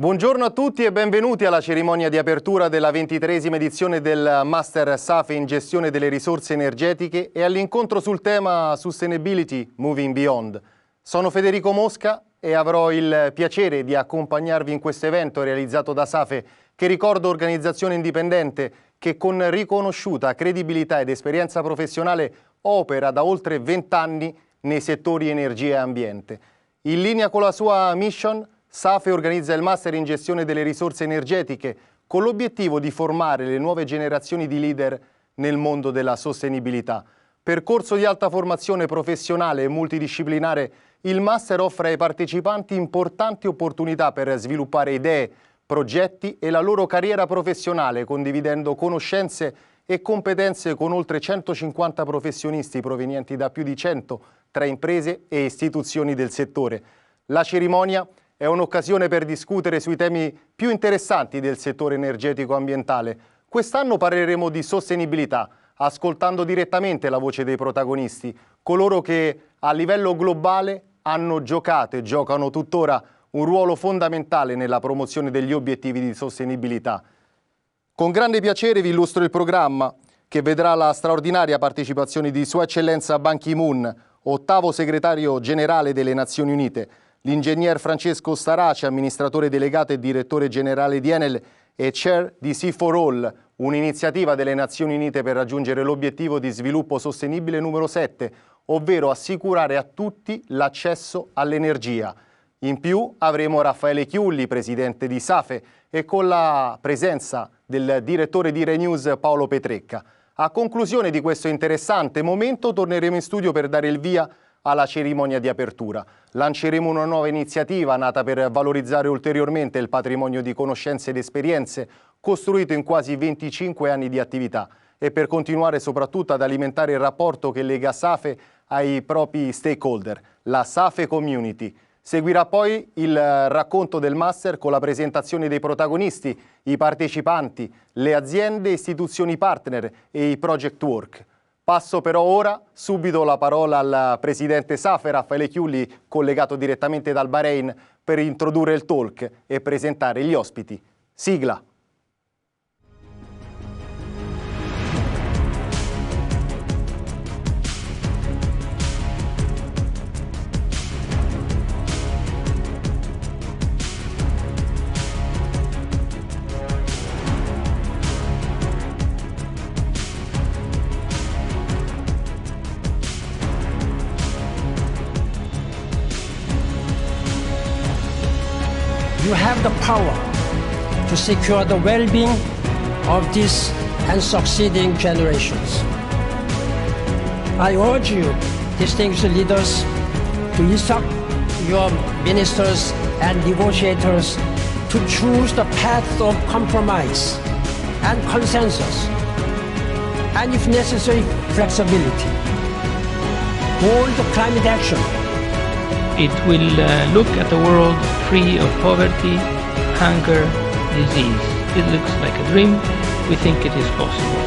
Buongiorno a tutti e benvenuti alla cerimonia di apertura della 23esima edizione del Master SAFE in gestione delle risorse energetiche e all'incontro sul tema Sustainability Moving Beyond. Sono Federico Mosca e avrò il piacere di accompagnarvi in questo evento realizzato da SAFE, che ricordo organizzazione indipendente che con riconosciuta credibilità ed esperienza professionale opera da oltre 20 anni nei settori energia e ambiente. In linea con la sua mission, SAFE organizza il Master in gestione delle risorse energetiche con l'obiettivo di formare le nuove generazioni di leader nel mondo della sostenibilità. Percorso di alta formazione professionale e multidisciplinare, il Master offre ai partecipanti importanti opportunità per sviluppare idee, progetti e la loro carriera professionale, condividendo conoscenze e competenze con oltre 150 professionisti provenienti da più di 100 tra imprese e istituzioni del settore. La cerimonia è un'occasione per discutere sui temi più interessanti del settore energetico ambientale. Quest'anno parleremo di sostenibilità, ascoltando direttamente la voce dei protagonisti, coloro che a livello globale hanno giocato e giocano tuttora un ruolo fondamentale nella promozione degli obiettivi di sostenibilità. Con grande piacere vi illustro il programma, che vedrà la straordinaria partecipazione di Sua Eccellenza Ban Ki-moon, ottavo Segretario Generale delle Nazioni Unite, l'ingegner Francesco Starace, Amministratore Delegato e Direttore Generale di Enel e Chair di SEforALL, un'iniziativa delle Nazioni Unite per raggiungere l'obiettivo di sviluppo sostenibile numero 7, ovvero assicurare a tutti l'accesso all'energia. In più avremo Raffaele Chiulli, Presidente di SAFE, e con la presenza del Direttore di RaiNews Paolo Petrecca. A conclusione di questo interessante momento torneremo in studio per dare il via alla cerimonia di apertura. Lanceremo una nuova iniziativa nata per valorizzare ulteriormente il patrimonio di conoscenze ed esperienze costruito in quasi 25 anni di attività e per continuare soprattutto ad alimentare il rapporto che lega SAFE ai propri stakeholder, la SAFE Community. Seguirà poi il racconto del Master con la presentazione dei protagonisti, i partecipanti, le aziende e istituzioni partner e i project work. Passo però ora subito la parola al Presidente SAFE, Raffaele Chiulli, collegato direttamente dal Bahrain, per introdurre il talk e presentare gli ospiti. Sigla. You have the power to secure the well-being of this and succeeding generations. I urge you, distinguished leaders, to instruct your ministers and negotiators to choose the path of compromise and consensus, and if necessary, flexibility. Hold climate action. It will look at a world free of poverty, hunger, disease. It looks like a dream. We think it is possible.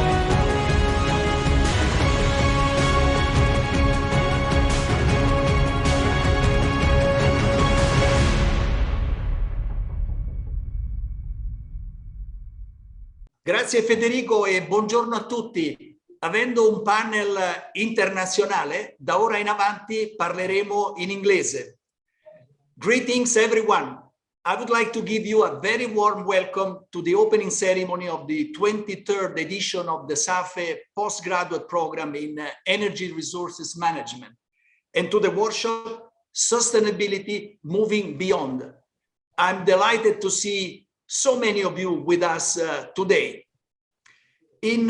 Grazie Federico e buongiorno a tutti. Avendo un panel internazionale, da ora in avanti parleremo in inglese. Greetings everyone. I would like to give you a very warm welcome to the opening ceremony of the 23rd edition of the SAFE postgraduate program in Energy Resources Management and to the workshop Sustainability Moving Beyond. I'm delighted to see so many of you with us today. In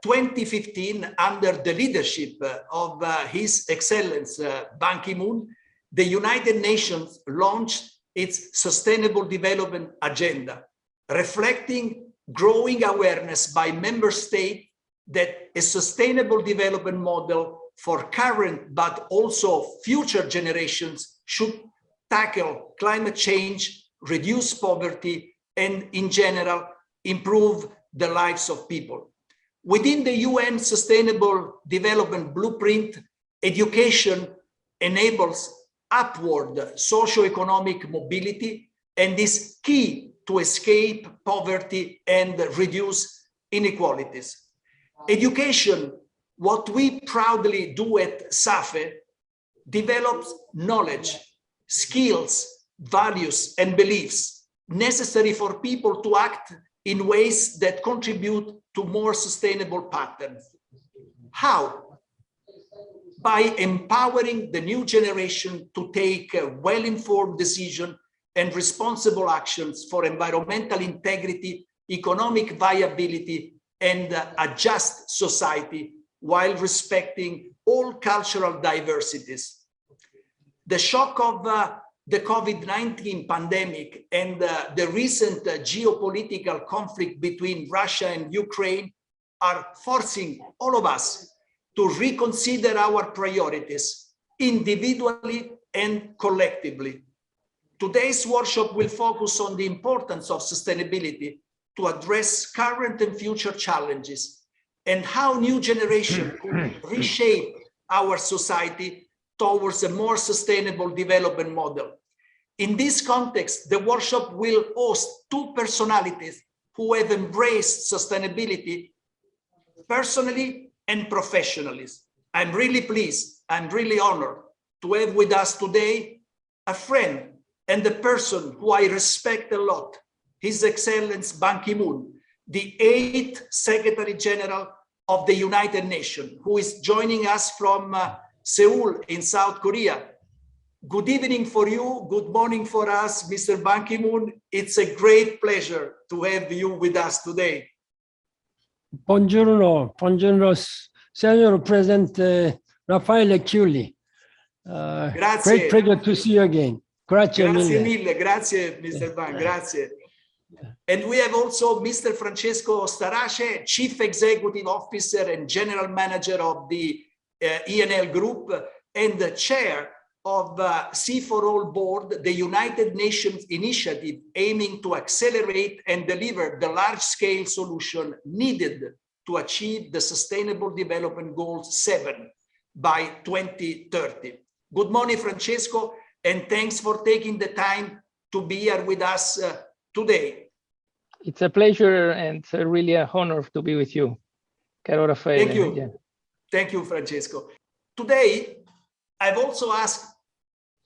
2015, under the leadership of His Excellency Ban Ki-moon, the United Nations launched its Sustainable Development Agenda, reflecting growing awareness by member states that a sustainable development model for current but also future generations should tackle climate change, reduce poverty, and in general, improve the lives of people. Within the UN Sustainable Development Blueprint, education enables upward socioeconomic mobility and is key to escape poverty and reduce inequalities. Education, what we proudly do at SAFE, develops knowledge, skills, values, and beliefs necessary for people to act in ways that contribute to more sustainable patterns. How? By empowering the new generation to take well-informed decisions and responsible actions for environmental integrity, economic viability, and a just society while respecting all cultural diversities. The shock of the COVID-19 pandemic and the recent geopolitical conflict between Russia and Ukraine are forcing all of us to reconsider our priorities individually and collectively. Today's workshop will focus on the importance of sustainability to address current and future challenges and how new generations could reshape our society towards a more sustainable development model. In this context, the workshop will host two personalities who have embraced sustainability personally and professionally. I'm really pleased, I'm really honored to have with us today a friend and a person who I respect a lot, His Excellency Ban Ki-moon, the 8th Secretary General of the United Nations, who is joining us from Seoul in South Korea. Good evening for you, good morning for us, Mr. Ban Ki-moon. It's a great pleasure to have you with us today. Buongiorno, buongiorno, Signor Presidente Raffaele Chiulli. Great pleasure to see you again. Grazie mille. Grazie, Mr. Ban, grazie. And we have also Mr. Francesco Starace, Chief Executive Officer and General Manager of the Enel Group and the Chair of SEforALL Board, the United Nations initiative aiming to accelerate and deliver the large-scale solution needed to achieve the Sustainable Development Goals 7 by 2030. Good morning, Francesco, and thanks for taking the time to be here with us today. It's a pleasure and really an honor to be with you, caro Raffaele. Thank you. Yeah. Thank you, Francesco. Today, I've also asked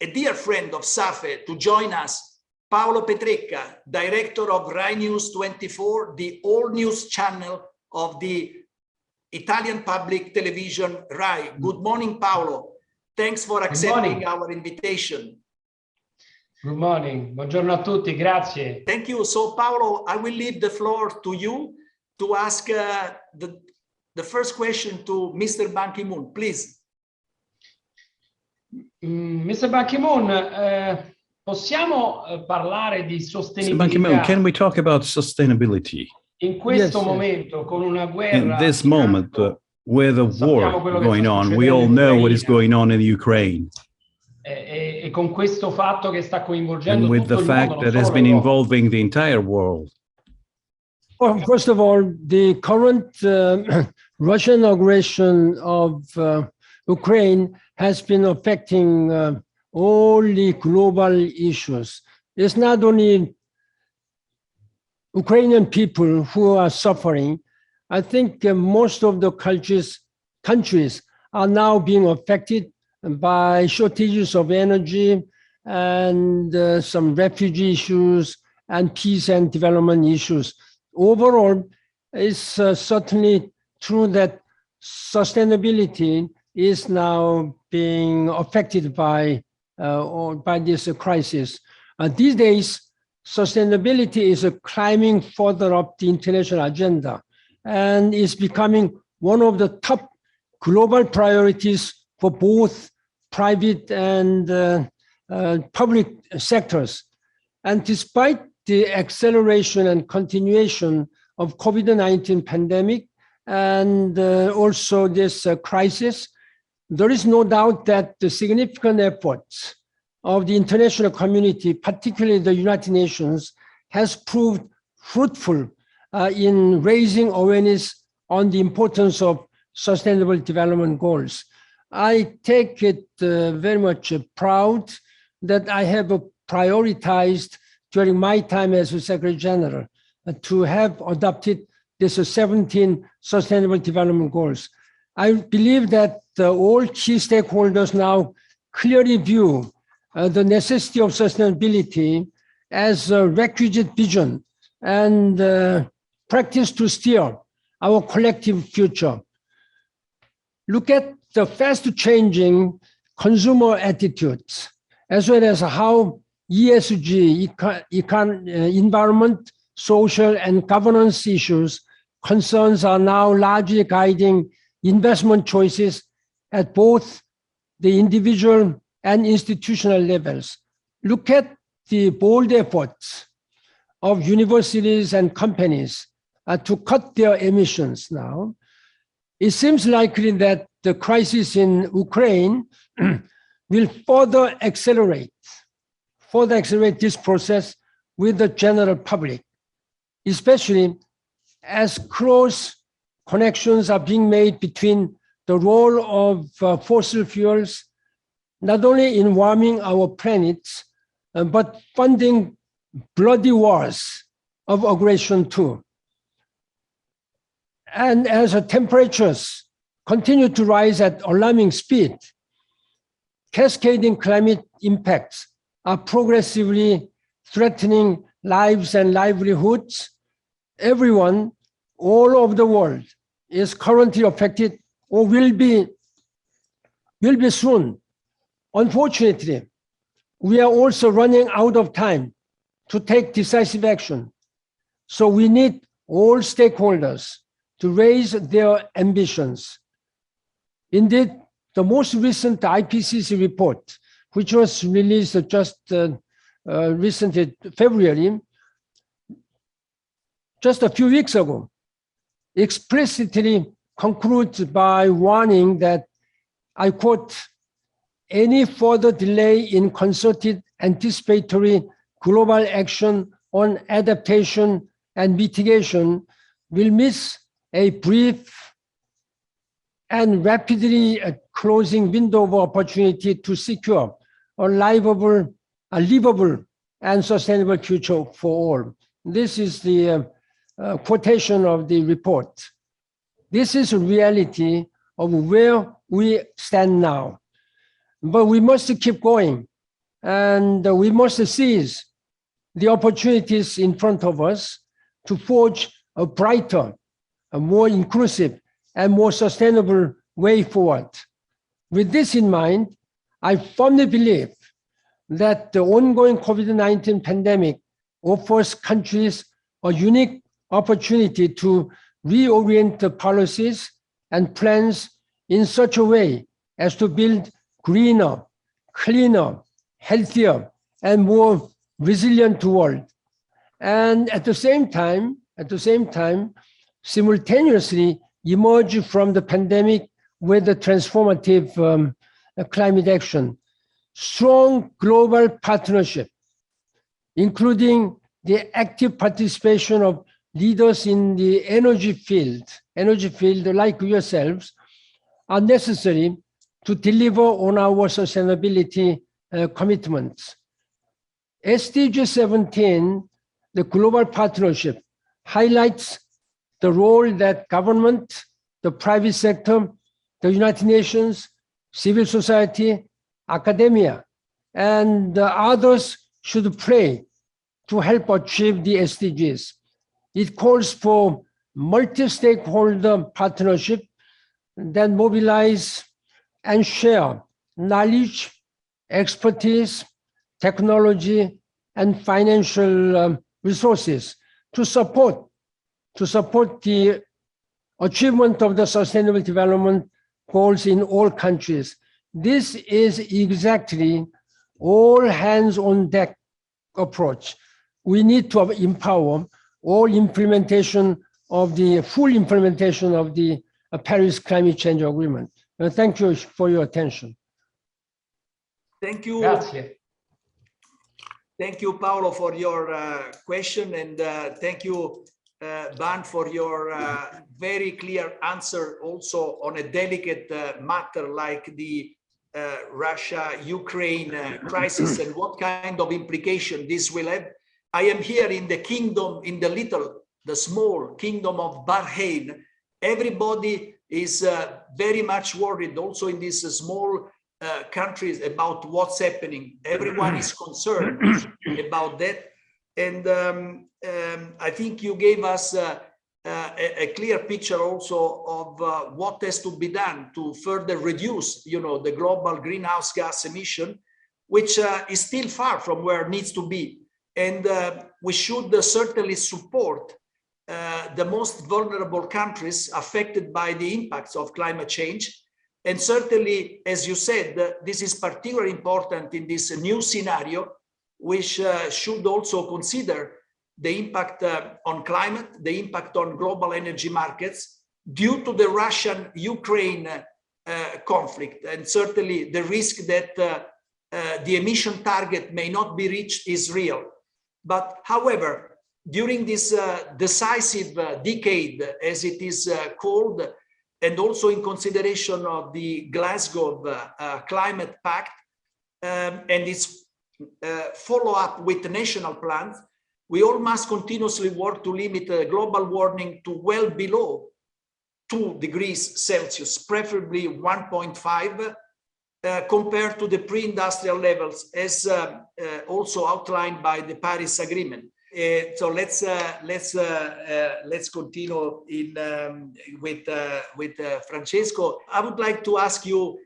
a dear friend of SAFE to join us, Paolo Petrecca, Director of RaiNews 24, the all-news channel of the Italian public television Rai. Good morning, Paolo. Thanks for accepting our invitation. Good morning. Buongiorno a tutti. Grazie. Thank you. So, Paolo, I will leave the floor to you to ask the first question to Mr. Ban Ki-moon, please. Mr. Ban Ki-moon, possiamo parlare di sostenibilità? Mr. Ban Ki-moon, can we talk about sustainability? In questo momento, con una guerra in this moment, with a war going on, we all know what is going on in Ukraine. E con questo fatto che sta coinvolgendo and with the fact that has been involving the entire world. Well, first of all, the current Russian aggression of Ukraine has been affecting all the global issues. It's not only Ukrainian people who are suffering. I think most of the countries are now being affected by shortages of energy and some refugee issues and peace and development issues. Overall, it's certainly true that sustainability is now being affected by this crisis. These days, sustainability is climbing further up the international agenda and is becoming one of the top global priorities for both private and public sectors. And despite the acceleration and continuation of COVID-19 pandemic and also this crisis, there is no doubt that the significant efforts of the international community, particularly the United Nations, has proved fruitful in raising awareness on the importance of sustainable development goals. I take it very much proud that I have prioritized during my time as Secretary General to have adopted this 17 Sustainable Development Goals. I believe that all key stakeholders now clearly view the necessity of sustainability as a requisite vision and practice to steer our collective future. Look at the fast-changing consumer attitudes, as well as how ESG, environment, social, and governance issues concerns are now largely guiding investment choices at both the individual and institutional levels. Look at the bold efforts of universities and companies to cut their emissions now. It seems likely that the crisis in Ukraine will further accelerate this process with the general public, especially as close connections are being made between the role of fossil fuels, not only in warming our planets, but funding bloody wars of aggression too. And as temperatures continue to rise at alarming speed, cascading climate impacts are progressively threatening lives and livelihoods. Everyone all over the world is currently affected or will be soon. Unfortunately, we are also running out of time to take decisive action. So we need all stakeholders to raise their ambitions. Indeed, the most recent IPCC report, which was released just recently, February, just a few weeks ago, explicitly concludes by warning that, I quote, any further delay in concerted anticipatory global action on adaptation and mitigation will miss a brief and rapidly closing window of opportunity to secure a livable, and sustainable future for all. This is the quotation of the report. This is a reality of where we stand now. But we must keep going, and we must seize the opportunities in front of us to forge a brighter, a more inclusive, and more sustainable way forward. With this in mind, I firmly believe that the ongoing COVID-19 pandemic offers countries a unique opportunity to reorient the policies and plans in such a way as to build greener, cleaner, healthier, and more resilient world. And at the same time, simultaneously emerge from the pandemic with a transformative climate action. Strong global partnership, including the active participation of leaders in the energy field like yourselves, are necessary to deliver on our sustainability commitments. SDG 17, the global partnership, highlights the role that government, the private sector, the United Nations, civil society, academia, and others should play to help achieve the SDGs. It calls for multi-stakeholder partnership that mobilize and share knowledge, expertise, technology, and financial resources to support the achievement of the Sustainable Development Goals in all countries. This is exactly all hands on deck approach. We need to empower all implementation of the full implementation of the Paris Climate Change Agreement. Thank you for your attention. Thank you. Grazie. Thank you, Paolo, for your question, and thank you, Ban, for your very clear answer also on a delicate matter like the Russia-Ukraine crisis and what kind of implication this will have. I am here in the kingdom, in the small kingdom of Bahrain. Everybody is very much worried also in these small countries about what's happening. Everyone is concerned about that. And I think you gave us a clear picture also of what has to be done to further reduce, the global greenhouse gas emission, which is still far from where it needs to be. And we should certainly support the most vulnerable countries affected by the impacts of climate change. And certainly, as you said, this is particularly important in this new scenario, which should also consider the impact on climate, the impact on global energy markets due to the Russian-Ukraine conflict. And certainly the risk that the emission target may not be reached is real. But however, during this decisive decade, as it is called, and also in consideration of the Glasgow Climate Pact and its follow-up with the national plans, we all must continuously work to limit global warming to well below 2 degrees Celsius, preferably 1.5, compared to the pre-industrial levels, as also outlined by the Paris Agreement. So let's continue with Francesco. I would like to ask you,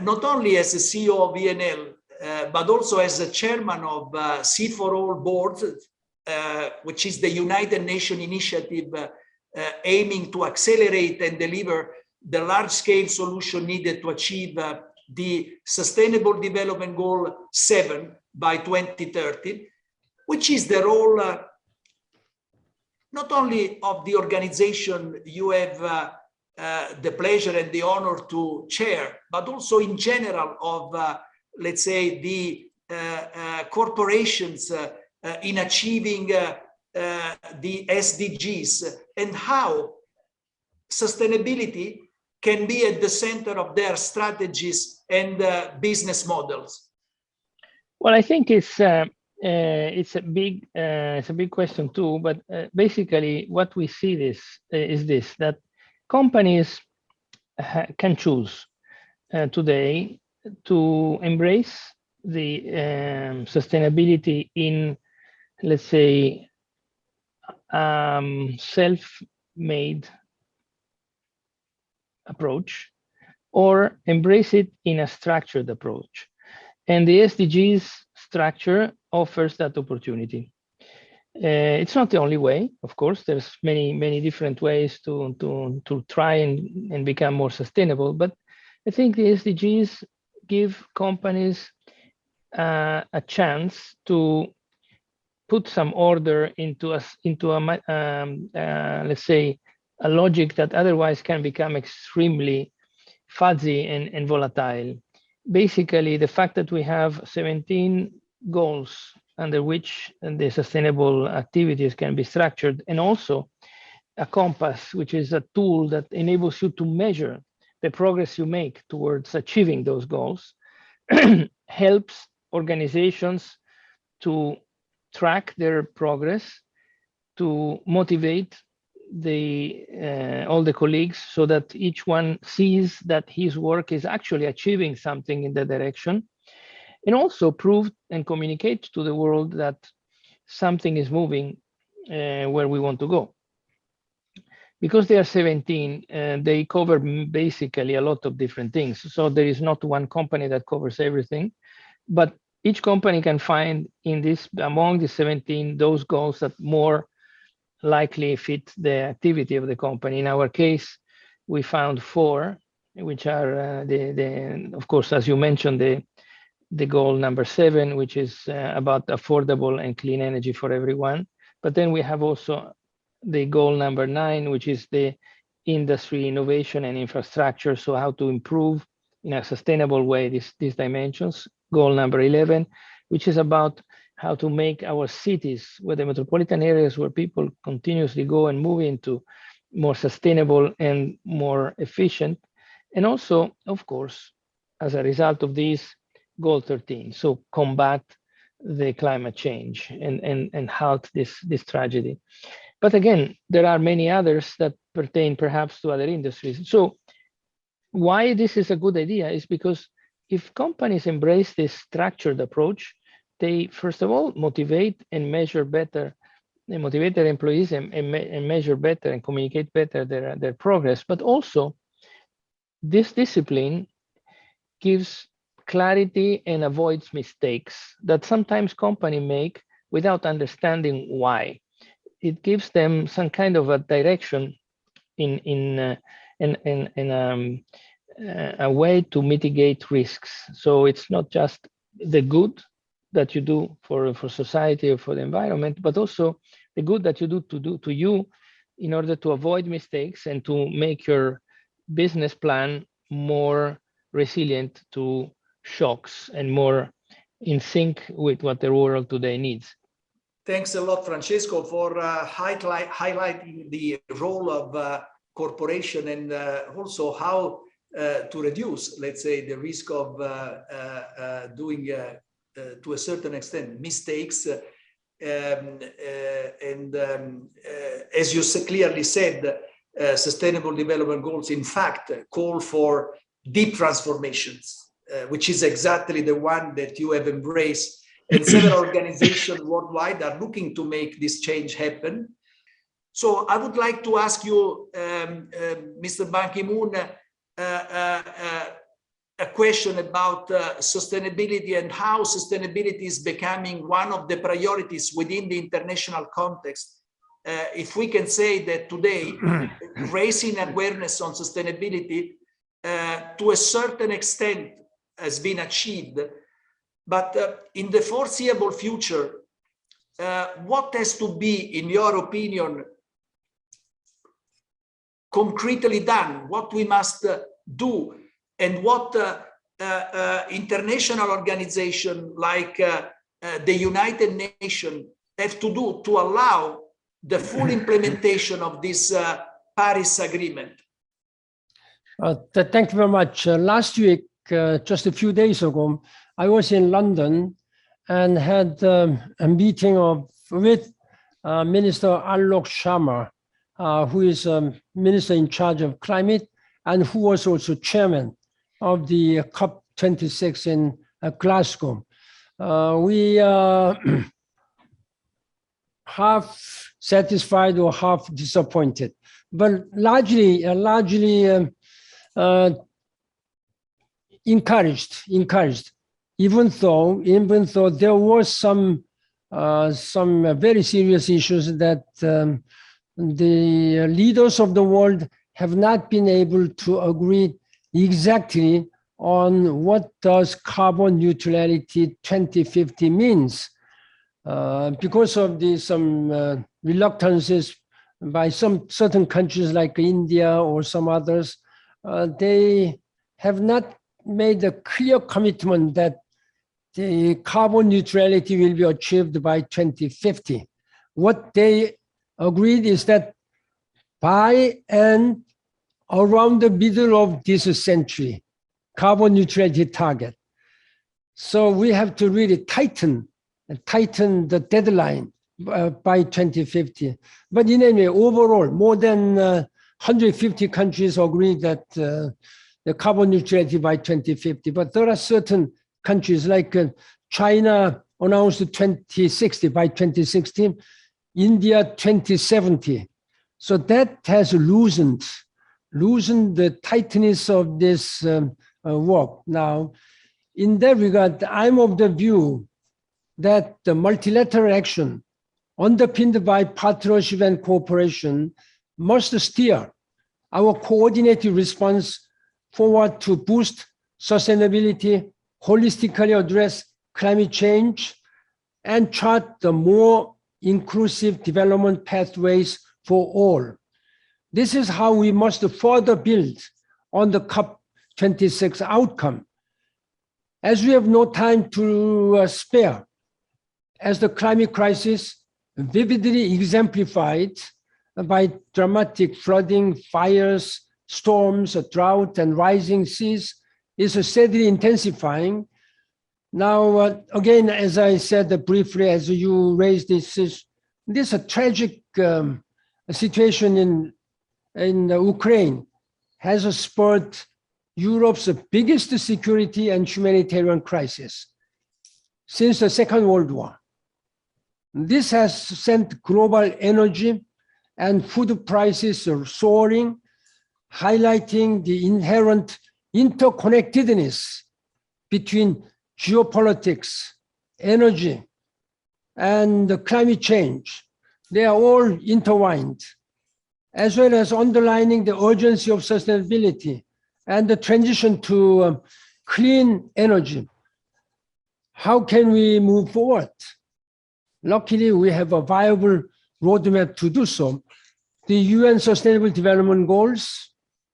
not only as a CEO of Enel, but also as a chairman of SEforALL board, which is the United Nations initiative aiming to accelerate and deliver the large-scale solution needed to achieve the Sustainable Development Goal 7 by 2030. Which is the role not only of the organization you have the pleasure and the honor to chair, but also in general of, let's say, the corporations in achieving the SDGs, and how sustainability can be at the center of their strategies and business models? Well, I think it's a big question too, but basically what we see is that companies can choose today to embrace the sustainability in, let's say, self-made approach, or embrace it in a structured approach. And the SDGs structure offers that opportunity. It's not the only way, of course. There's many different ways to try and become more sustainable. But I think the SDGs give companies a chance to put some order into let's say, a logic that otherwise can become extremely fuzzy and volatile. Basically, the fact that we have 17 goals under which the sustainable activities can be structured, and also a compass, which is a tool that enables you to measure the progress you make towards achieving those goals, helps organizations to track their progress, to motivate all the colleagues so that each one sees that his work is actually achieving something in that direction, and also prove and communicate to the world that something is moving where we want to go. Because they are 17, they cover basically a lot of different things. So there is not one company that covers everything, but each company can find among the 17 those goals that more likely fit the activity of the company. In our case, we found 4, which are of course, as you mentioned, the goal number 7, which is about affordable and clean energy for everyone. But then we have also the goal number 9, which is the industry, innovation, and infrastructure. So how to improve in a sustainable way these dimensions. Goal number 11, which is about how to make our cities, where the metropolitan areas where people continuously go and move into, more sustainable and more efficient. And also, of course, as a result of this, goal 13, so combat the climate change and halt this tragedy. But again, there are many others that pertain perhaps to other industries. So why this is a good idea is because if companies embrace this structured approach, they first of all motivate and measure better. They motivate their employees and measure better and communicate better their progress. But also, this discipline gives clarity and avoids mistakes that sometimes companies make without understanding why. It gives them some kind of a direction in a way to mitigate risks. So it's not just the good that you do for society or for the environment, but also the good that you do to you in order to avoid mistakes and to make your business plan more resilient to shocks and more in sync with what the world today needs. Thanks a lot, Francesco, for highlighting the role of corporation and also how to reduce, let's say, the risk of doing, to a certain extent, mistakes. As you clearly said, Sustainable Development Goals, in fact, call for deep transformations, which is exactly the one that you have embraced. And several organizations worldwide are looking to make this change happen. So I would like to ask you, Mr. Ban Ki-moon, a question about sustainability and how sustainability is becoming one of the priorities within the international context. If we can say that today, raising awareness on sustainability to a certain extent has been achieved, but in the foreseeable future, what has to be, in your opinion, concretely done? What we must do, and what international organizations like the United Nations have to do to allow the full implementation of this Paris Agreement? Thank you very much. Last week, just a few days ago, I was in London and had a meeting with Minister Alok Sharma, who is a minister in charge of climate and who was also chairman of the COP26 in Glasgow. We are half satisfied or half disappointed, but largely encouraged, even though there was some very serious issues that the leaders of the world have not been able to agree exactly on what does carbon neutrality 2050 means. Because of some reluctances by some certain countries like India or some others, they have not made a clear commitment that the carbon neutrality will be achieved by 2050. What they agreed is that by and around the middle of this century, carbon neutrality target. So we have to really tighten the deadline by 2050. But in any way, overall, more than 150 countries agree that the carbon neutrality by 2050. But there are certain countries like China announced 2060 by 2060, India 2070. So that has loosened the tightness of this work. Now, in that regard, I'm of the view that the multilateral action underpinned by partnership and cooperation must steer our coordinated response forward to boost sustainability, holistically address climate change, and chart the more inclusive development pathways for all. This is how we must further build on the COP26 outcome. As we have no time to spare, as the climate crisis vividly exemplified by dramatic flooding, fires, storms, drought, and rising seas is steadily intensifying, Now, again, as I said briefly, as you raised this is a tragic situation in Ukraine has spurred Europe's biggest security and humanitarian crisis since the Second World War. This has sent global energy and food prices soaring, highlighting the inherent interconnectedness between geopolitics, energy, and climate change. They are all intertwined, as well as underlining the urgency of sustainability and the transition to clean energy. How can we move forward? Luckily, we have a viable roadmap to do so. The UN Sustainable Development Goals,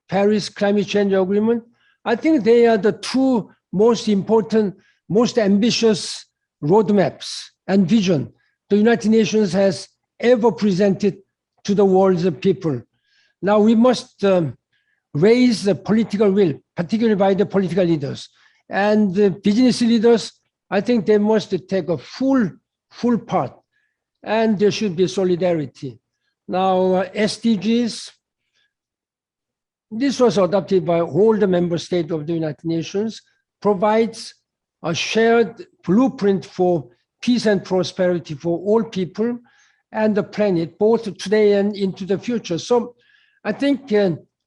Paris Climate Change Agreement, I think they are the two most important, most ambitious roadmaps and vision the United Nations has ever presented to the world's people. Now we must raise the political will, particularly by the political leaders. And the business leaders, I think they must take a full part, and there should be solidarity. Now, SDGs, this was adopted by all the member states of the United Nations, provides a shared blueprint for peace and prosperity for all people and the planet, both today and into the future. So I think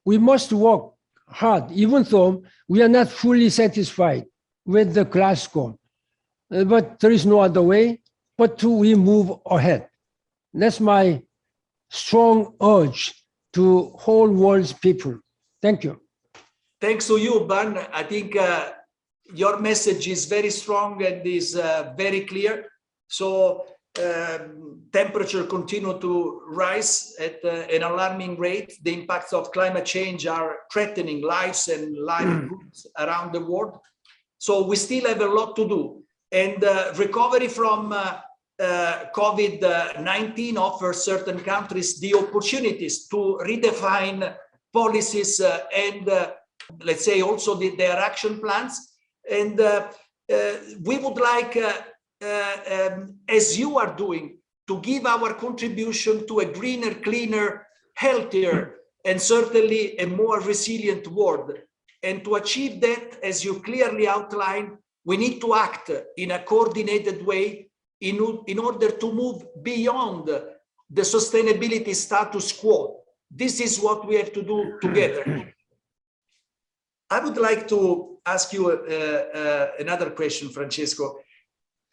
we must work hard, even though we are not fully satisfied with the Glasgow. But there is no other way but we move ahead. That's my strong urge to whole world's people. Thank you. Thanks to you, Ban. I think your message is very strong and is very clear. So temperature continue to rise at an alarming rate. The impacts of climate change are threatening lives and livelihoods around the world. So we still have a lot to do. And recovery from COVID-19 offers certain countries the opportunities to redefine policies and let's say also their action plans. And we would like, as you are doing, to give our contribution to a greener, cleaner, healthier, and certainly a more resilient world. And to achieve that, as you clearly outlined, we need to act in a coordinated way in order to move beyond the sustainability status quo. This is what we have to do together. I would like to ask you another question, Francesco.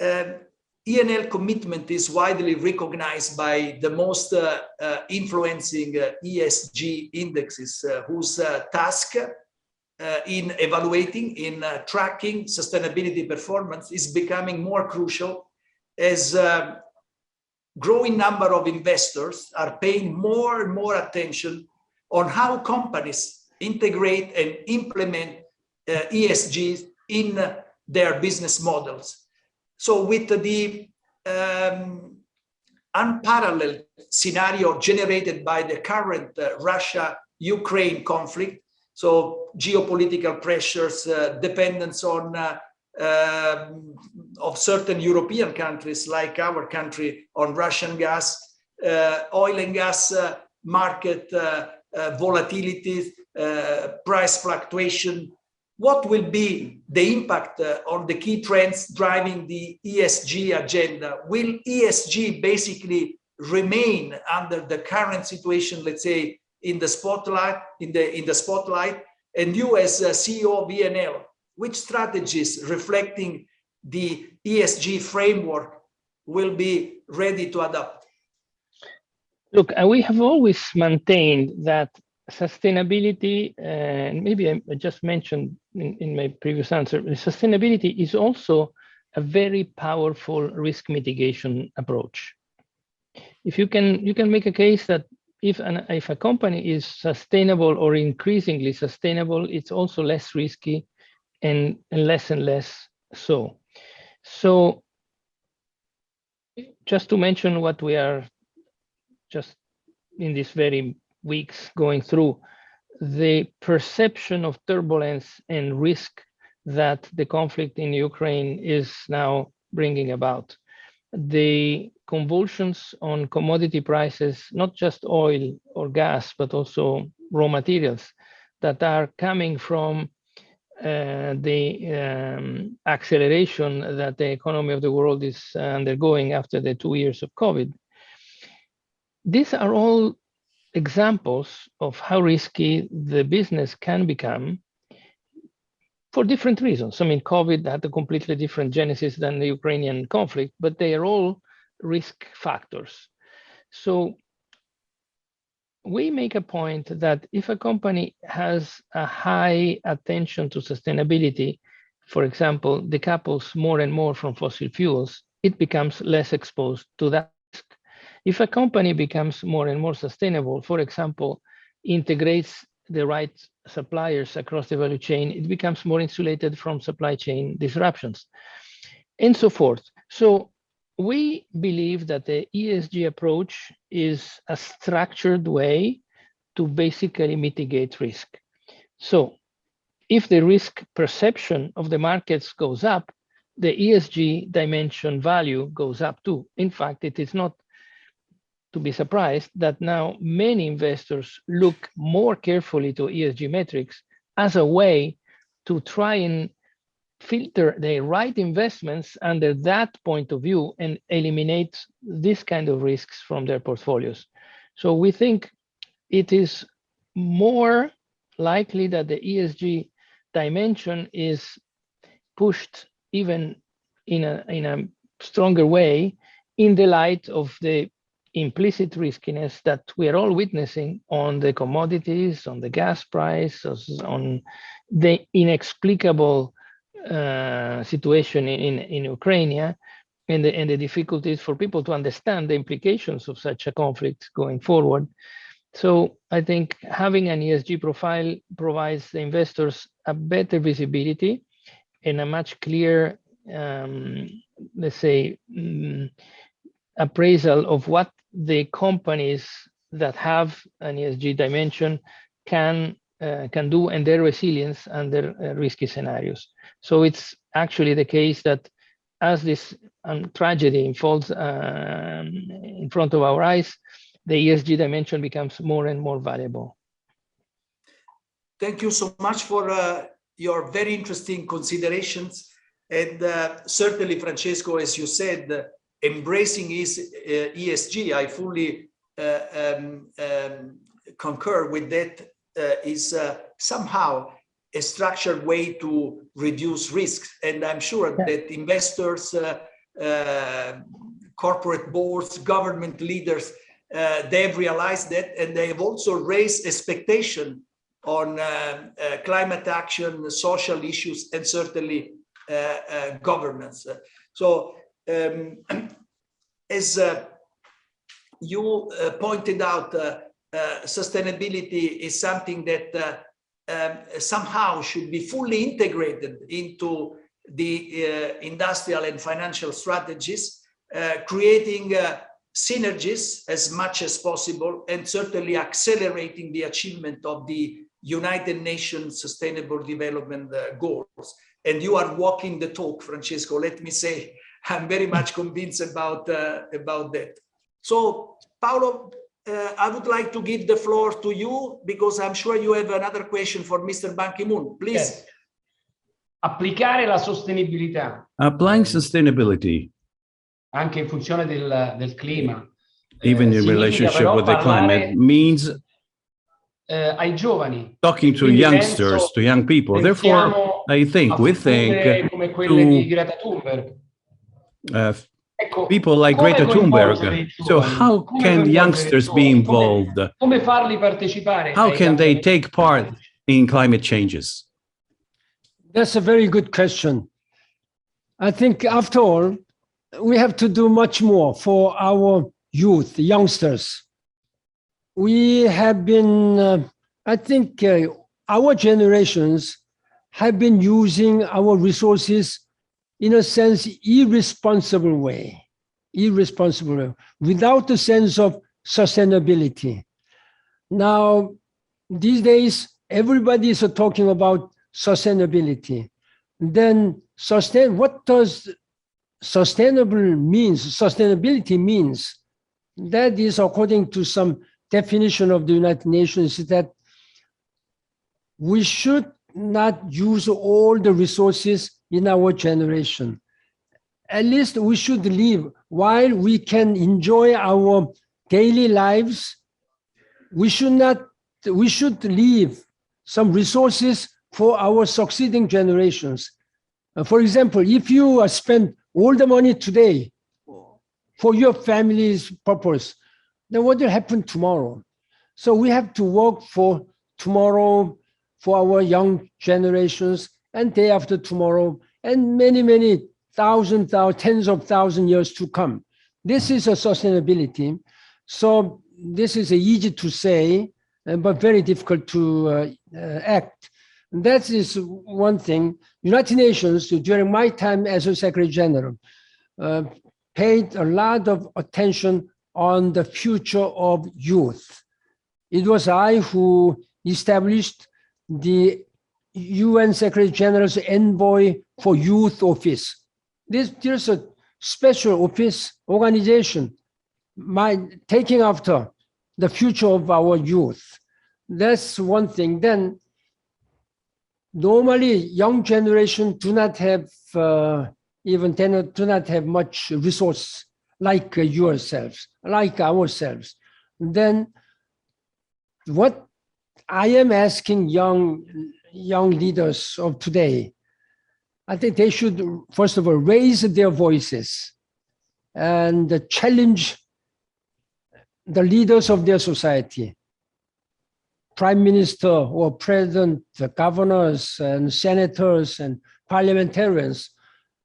Enel commitment is widely recognized by the most influencing ESG indexes, whose task in evaluating, in tracking sustainability performance is becoming more crucial as growing number of investors are paying more and more attention on how companies integrate and implement ESG in their business models. So with the unparalleled scenario generated by the current Russia-Ukraine conflict, so geopolitical pressures, dependence on of certain European countries like our country on Russian gas, oil and gas market volatility, price fluctuation. What will be the impact on the key trends driving the ESG agenda? Will ESG basically remain under the current situation, let's say, in the spotlight, in the spotlight? And you as CEO of Enel, which strategies reflecting the ESG framework will be ready to adopt? Look, we have always maintained that sustainability, and maybe I just mentioned in my previous answer, sustainability is also a very powerful risk mitigation approach. If you can make a case that if a company is sustainable or increasingly sustainable, it's also less risky and less so. So just to mention what we are just in these very weeks going through, the perception of turbulence and risk that the conflict in Ukraine is now bringing about. The convulsions on commodity prices, not just oil or gas, but also raw materials that are coming from the acceleration that the economy of the world is undergoing after the 2 years of COVID. These are all examples of how risky the business can become for different reasons. I mean, COVID had a completely different genesis than the Ukrainian conflict, but they are all risk factors. So we make a point that if a company has a high attention to sustainability, for example, decouples more and more from fossil fuels, it becomes less exposed to that risk. If a company becomes more and more sustainable, for example, integrates the right suppliers across the value chain, it becomes more insulated from supply chain disruptions, and so forth. So we believe that the ESG approach is a structured way to basically mitigate risk. So if the risk perception of the markets goes up, the ESG dimension value goes up too. In fact, it is not to be surprised that now many investors look more carefully to ESG metrics as a way to try and filter the right investments under that point of view and eliminate this kind of risks from their portfolios. So we think it is more likely that the ESG dimension is pushed even in a stronger way in the light of the implicit riskiness that we are all witnessing on the commodities, on the gas price, on the inexplicable situation in Ukraine, and the difficulties for people to understand the implications of such a conflict going forward. So I think having an ESG profile provides the investors a better visibility and a much clearer, let's say, appraisal of what the companies that have an ESG dimension can do and their resilience under risky scenarios. So it's actually the case that as this tragedy unfolds in front of our eyes, the ESG dimension becomes more and more valuable. Thank you so much for your very interesting considerations. And certainly, Francesco, as you said, embracing ESG, I fully concur with that, is somehow a structured way to reduce risks. And I'm sure that investors, corporate boards, government leaders, they've realized that, and they've also raised expectation on climate action, social issues, and certainly governance. So as you pointed out, sustainability is something that somehow should be fully integrated into the industrial and financial strategies, creating synergies as much as possible, and certainly accelerating the achievement of the United Nations Sustainable Development Goals. And you are walking the talk, Francesco. Let me say, I'm very much convinced about that. So, Paolo, I would like to give the floor to you, because I'm sure you have another question for Mr. Ban Ki-moon. Please. Yes. Applicare la sostenibilità. Applying sustainability, anche in funzione del clima. Even in relationship with the climate, means ai giovani. Talking to youngsters, to young people. Therefore, we think come quelle di Greta Thunberg. People like Greta Thunberg. So how can youngsters be involved? Come farli partecipare? How can they take part in climate changes? That's a very good question. I think after all, we have to do much more for our youth, youngsters. We have been, I think our generations have been using our resources in a sense, irresponsible way, without a sense of sustainability. Now, these days, everybody is talking about sustainability. then what does sustainability means? That is, according to some definition of the United Nations, that we should not use all the resources in our generation. At least we should live while we can enjoy our daily lives. We should leave some resources for our succeeding generations. For example, if you spend all the money today for your family's purpose, then what will happen tomorrow? So we have to work for tomorrow, for our young generations, and day after tomorrow, and many thousands, tens of thousands years to come. This is a sustainability. So this is easy to say, but very difficult to act. And that is one thing. United Nations, during my time as a Secretary General, paid a lot of attention on the future of youth. It was I who established the UN Secretary General's Envoy for Youth Office. There's a special office organization taking after the future of our youth. That's one thing. Then normally young generation do not have much resource like yourselves, like ourselves. Then what I am asking young leaders of today, I think they should, first of all, raise their voices and challenge the leaders of their society, prime minister or president, the governors and senators and parliamentarians.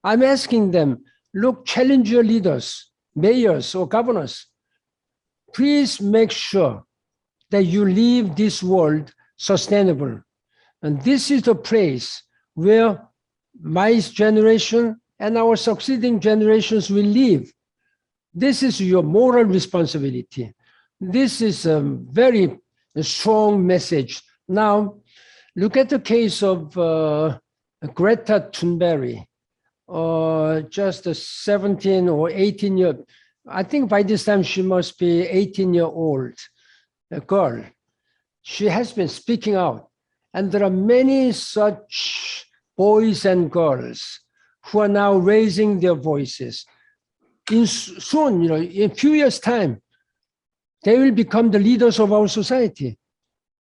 I'm asking them, look, challenge your leaders, mayors or governors. Please make sure that you leave this world sustainable. And this is the place where my generation and our succeeding generations will live. This is your moral responsibility. This is a very strong message. Now, look at the case of Greta Thunberg, just a 17 or 18 year, I think by this time she must be 18-year-old girl. She has been speaking out, and there are many such boys and girls who are now raising their voices. Soon, in a few years' time, they will become the leaders of our society.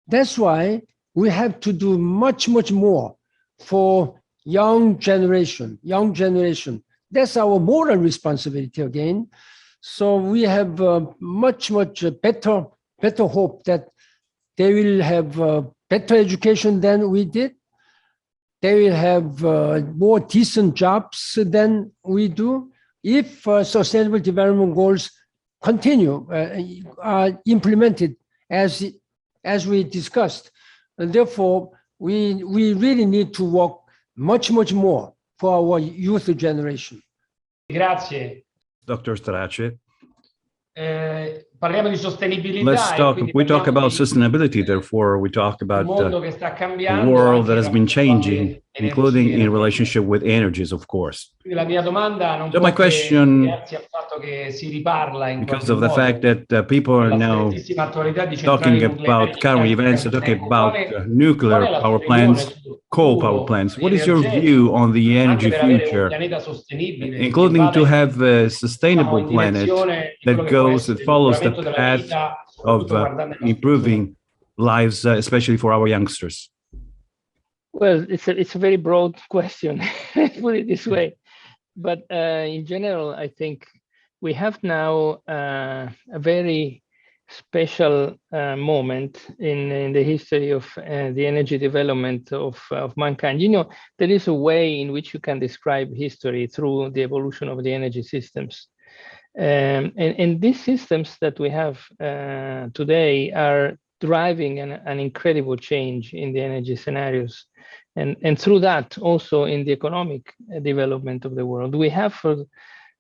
That's why we have to do much more for young generation. That's our moral responsibility again. So we have much better hope that they will have better education than we did. They will have more decent jobs than we do if Sustainable Development Goals continue, are implemented as we discussed. And therefore, we really need to work much more for our youth generation. Grazie. Dr. Starace. Parliamo di sostenibilità. We talk about sustainability, therefore we talk about the world that has been changing, including in relationship with energies, of course. So my question, because of the fact that people are now talking about current events, talking about nuclear power plants, coal power plants. What is your view on the energy future, including to have a sustainable planet that follows the path of improving lives, especially for our youngsters? Well, it's a very broad question, put it this way. But in general, I think we have now a very special moment in the history of the energy development of mankind. There is a way in which you can describe history through the evolution of the energy systems. And these systems that we have today are driving an incredible change in the energy scenarios. And through that, also in the economic development of the world. We have,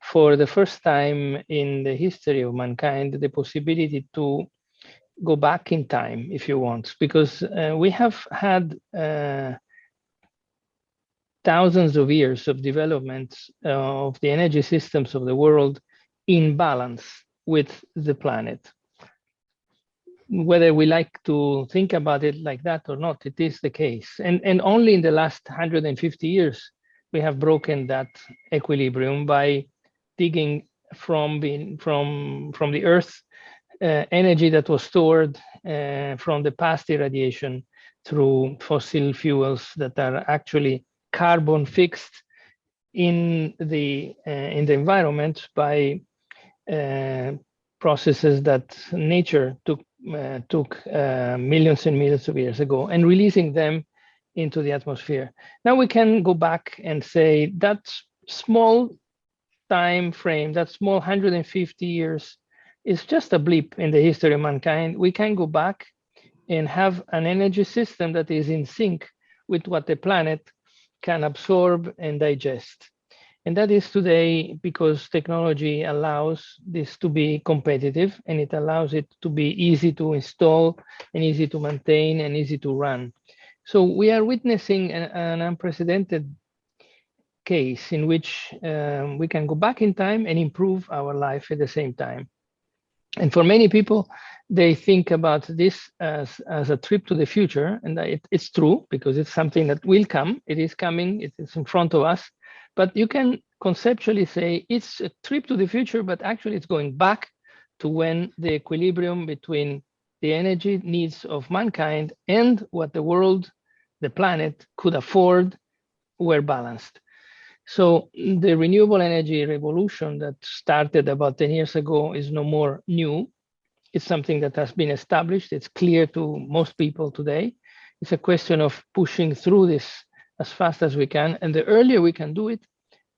for the first time in the history of mankind, the possibility to go back in time, if you want, because we have had thousands of years of development of the energy systems of the world in balance with the planet. Whether we like to think about it like that or not, it is the case. And only in the last 150 years, we have broken that equilibrium by digging from the earth energy that was stored from the past irradiation through fossil fuels that are actually carbon fixed in the environment by processes that nature took millions and millions of years ago, and releasing them into the atmosphere. Now we can go back and say that small time frame, that small 150 years is just a blip in the history of mankind. We can go back and have an energy system that is in sync with what the planet can absorb and digest. And that is today because technology allows this to be competitive, and it allows it to be easy to install and easy to maintain and easy to run. So we are witnessing an unprecedented case in which we can go back in time and improve our life at the same time. And for many people, they think about this as a trip to the future, and it's true because it's something that will come. It is coming, it is in front of us. But you can conceptually say it's a trip to the future, but actually it's going back to when the equilibrium between the energy needs of mankind and what the world, the planet could afford were balanced. So the renewable energy revolution that started about 10 years ago is no more new. It's something that has been established. It's clear to most people today. It's a question of pushing through this as fast as we can. And the earlier we can do it,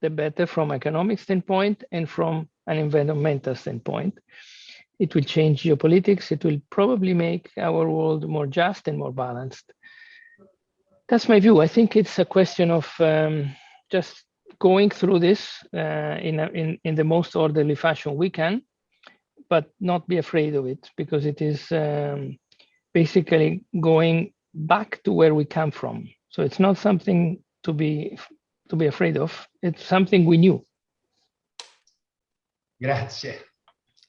the better from an economic standpoint and from an environmental standpoint. It will change geopolitics. It will probably make our world more just and more balanced. That's my view. I think it's a question of just going through this in the most orderly fashion we can, but not be afraid of it, because it is basically going back to where we come from. So it's not something to be afraid of. It's something we knew. Grazie.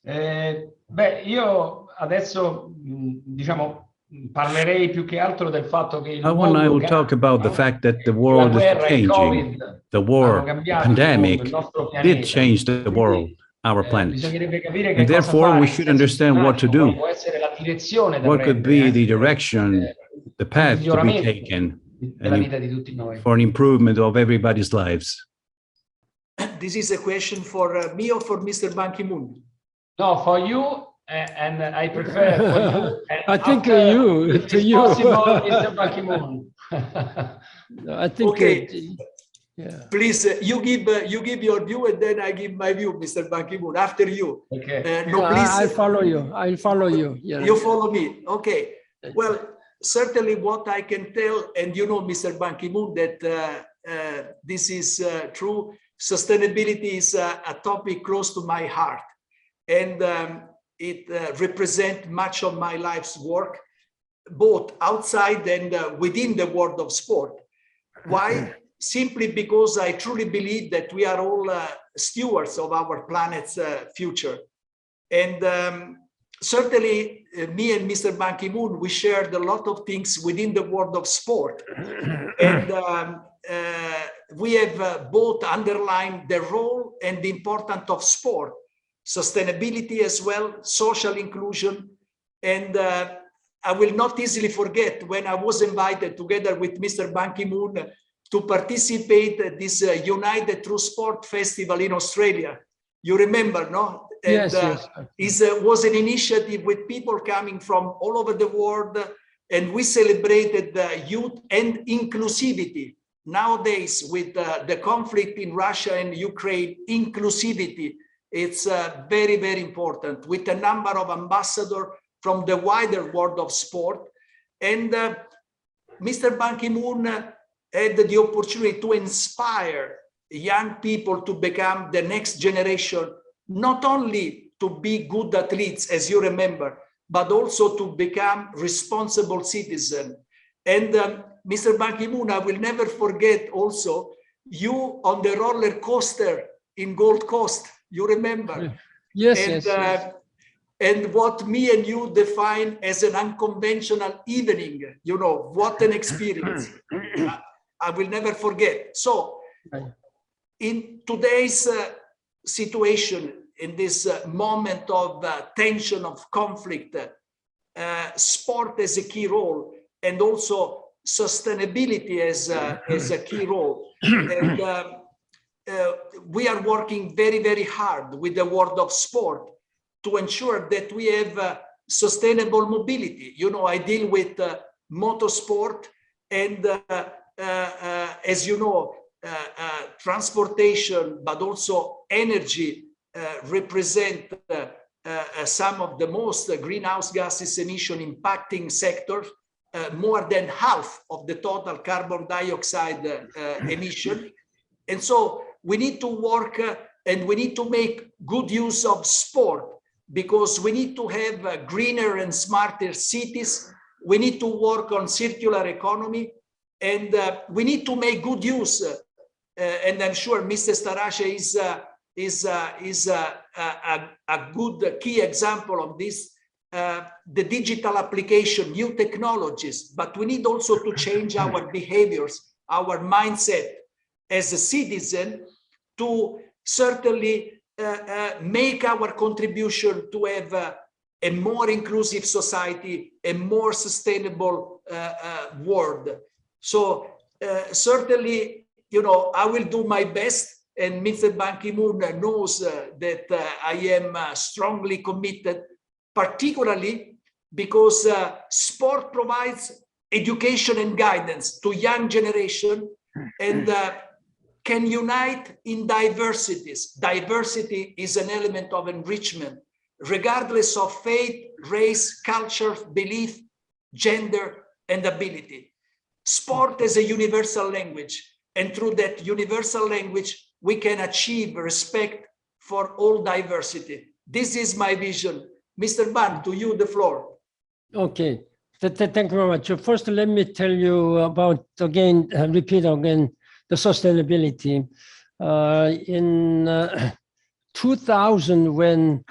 Beh, io adesso diciamo parlerei più che altro del fatto che il mondo I will talk about the fact that the world is changing. The war, the pandemic did change the world, our planet. And therefore, we should understand what to do. What could be the direction, the path to be taken for an improvement of everybody's lives? This is a question for me or for Mr. Ban Ki-moon? No, for you, and I prefer for you. I think you. To you. Possible, Mr. Ban Ki-moon. I think. Okay. Yeah. Please, you give your view, and then I give my view, Mr. Ban Ki-moon. After you. Okay. No, please. I'll follow you. I'll follow you. Yeah. You follow me. Okay. Well, certainly what I can tell, and you know, Mr. Ban Ki-moon, that this is true. Sustainability is a topic close to my heart, and it represents much of my life's work, both outside and within the world of sport. Why? Simply because I truly believe that we are all stewards of our planet's future. And certainly me and Mr. Ban Ki-moon, we shared a lot of things within the world of sport. And we have both underlined the role and the importance of sport, sustainability as well, social inclusion. And I will not easily forget when I was invited together with Mr. Ban Ki-moon to participate at this United Through Sport Festival in Australia. You remember, no? And, yes. It was an initiative with people coming from all over the world, and we celebrated youth and inclusivity. Nowadays, with the conflict in Russia and Ukraine, inclusivity, it's very, very important, with a number of ambassadors from the wider world of sport. And Mr. Ban Ki-moon had the opportunity to inspire young people to become the next generation, not only to be good athletes, as you remember, but also to become responsible citizens. And Mr. Ban Ki-moon, I will never forget also you on the roller coaster in Gold Coast. You remember? Yes, and, yes. And what me and you define as an unconventional evening, you know, what an experience. I will never forget. So in today's situation, in this moment of tension, of conflict, sport has a key role, and also sustainability as a key role. And we are working very, very hard with the world of sport to ensure that we have sustainable mobility. You know, I deal with motorsport, and as you know, transportation, but also energy represent some of the most greenhouse gases emission impacting sectors, more than half of the total carbon dioxide emission. And so we need to work and we need to make good use of sport, because we need to have greener and smarter cities. We need to work on circular economy, and we need to make good use. And I'm sure Mr. Starace is a good key example of this. The digital application, new technologies, but we need also to change our behaviors, our mindset as a citizen, to certainly make our contribution to have a more inclusive society, a more sustainable world. So certainly, you know, I will do my best, and Mr. Ban Ki-moon knows that I am strongly committed, particularly because sport provides education and guidance to young generation, and can unite in diversities. Diversity is an element of enrichment, regardless of faith, race, culture, belief, gender, and ability. Sport is a universal language, and through that universal language, we can achieve respect for all diversity. This is my vision. Mr. Ban, to you the floor. Okay, thank you very much. First, let me tell you about, again, repeat again, the sustainability. In 2000, when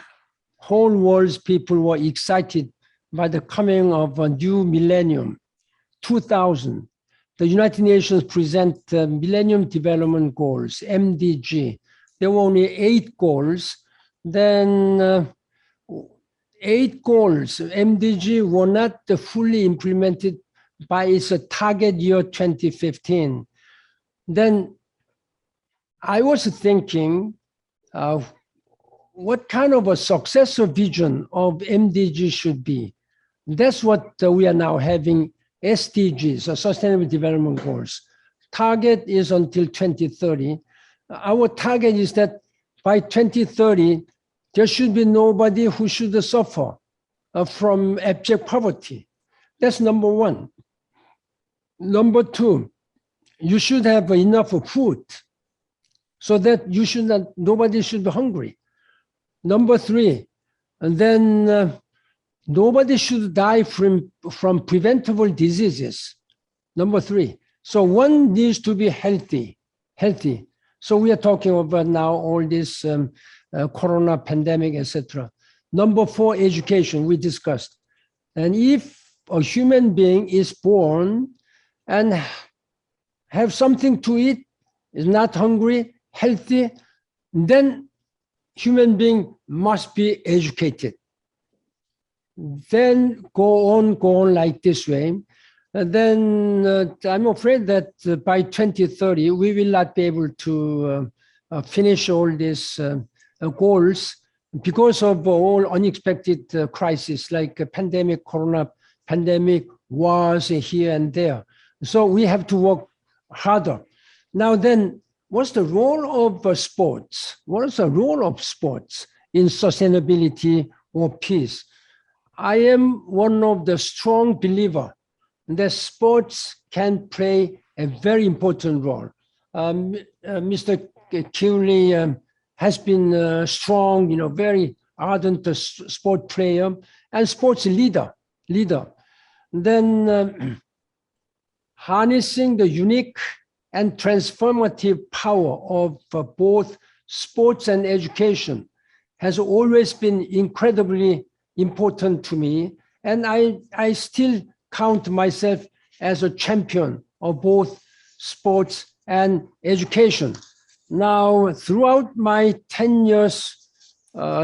whole world's people were excited by the coming of a new millennium, 2000, the United Nations present Millennium Development Goals, MDG. There were only 8 goals. Then 8 goals, MDG, were not fully implemented by its target year 2015. Then I was thinking, what kind of a successor vision of MDG should be? That's what we are now having, SDGs, Sustainable Development Goals. Target is until 2030. Our target is that by 2030, there should be nobody who should suffer from abject poverty. That's number one. Number two, you should have enough food so that you should not, nobody should be hungry. Number three, and then nobody should die from preventable diseases. Number three. So one needs to be healthy. So we are talking about now all this corona pandemic, etc. Number four, education, we discussed. And if a human being is born and have something to eat, is not hungry, healthy, then human being must be educated. Then go on like this way. And then I'm afraid that by 2030, we will not be able to finish all these goals because of all unexpected crises like pandemic, corona pandemic, wars here and there. So we have to work harder. Now then, what's the role of sports? What is the role of sports in sustainability or peace? I am one of the strong believers that sports can play a very important role. Mr. Chiulli has been strong, very ardent sport player and sports leader. Then harnessing the unique and transformative power of both sports and education has always been incredibly important to me. And I still count myself as a champion of both sports and education. Now, throughout my 10 years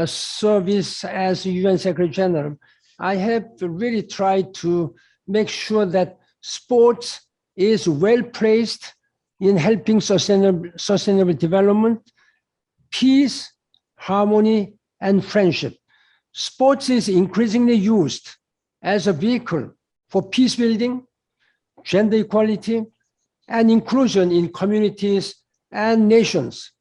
service as UN Secretary General, I have really tried to make sure that sports is well placed in helping sustainable development, peace, harmony, and friendship. Sports is increasingly used as a vehicle for peace building, gender equality, and inclusion in communities and nations.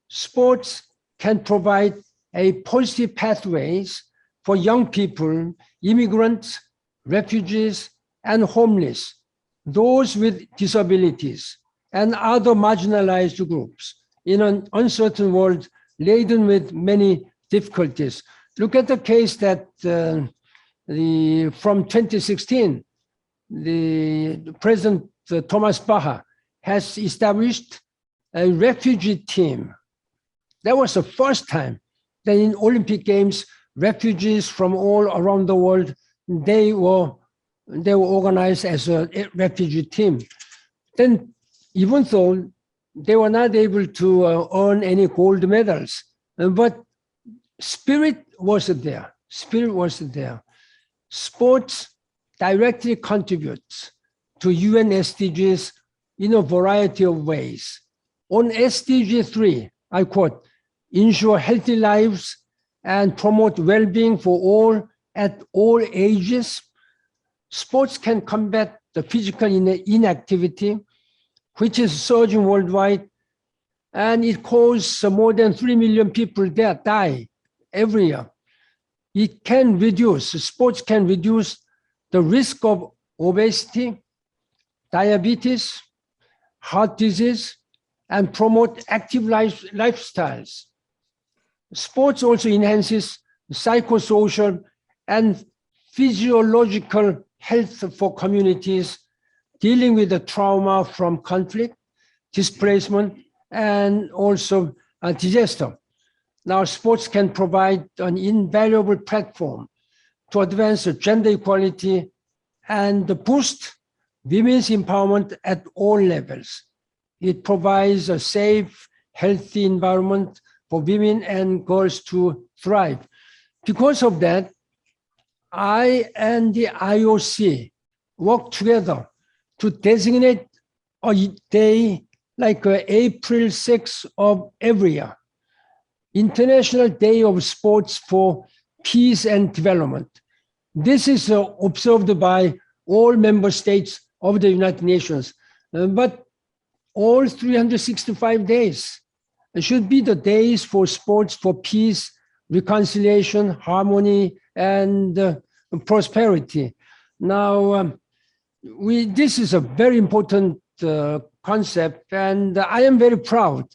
Sports can provide a positive pathways for young people, immigrants, refugees, and homeless, those with disabilities, and other marginalized groups in an uncertain world laden with many difficulties. Look at the case that from 2016, the President Thomas Bach has established a refugee team. That was the first time that in Olympic Games, refugees from all around the world, they were organized as a refugee team. Then, even though they were not able to earn any gold medals, but spirit was there. Spirit was there. Sports directly contributes to UN SDGs in a variety of ways. On SDG 3, I quote, ensure healthy lives and promote well-being for all at all ages. Sports can combat the physical inactivity, which is surging worldwide, and it causes more than 3 million people there die every year. It can reduce, sports can reduce the risk of obesity, diabetes, heart disease, and promote active lifestyles. Sports also enhances psychosocial and physiological health for communities dealing with the trauma from conflict, displacement, and also disaster. Now, sports can provide an invaluable platform to advance gender equality and boost women's empowerment at all levels. It provides a safe, healthy environment for women and girls to thrive. Because of that, I and the IOC work together to designate a day like April 6th of every year, International Day of Sports for Peace and Development. This is observed by all member states of the United Nations, but all 365 days should be the days for sports for peace, reconciliation, harmony, and prosperity. Now, this is a very important concept, and I am very proud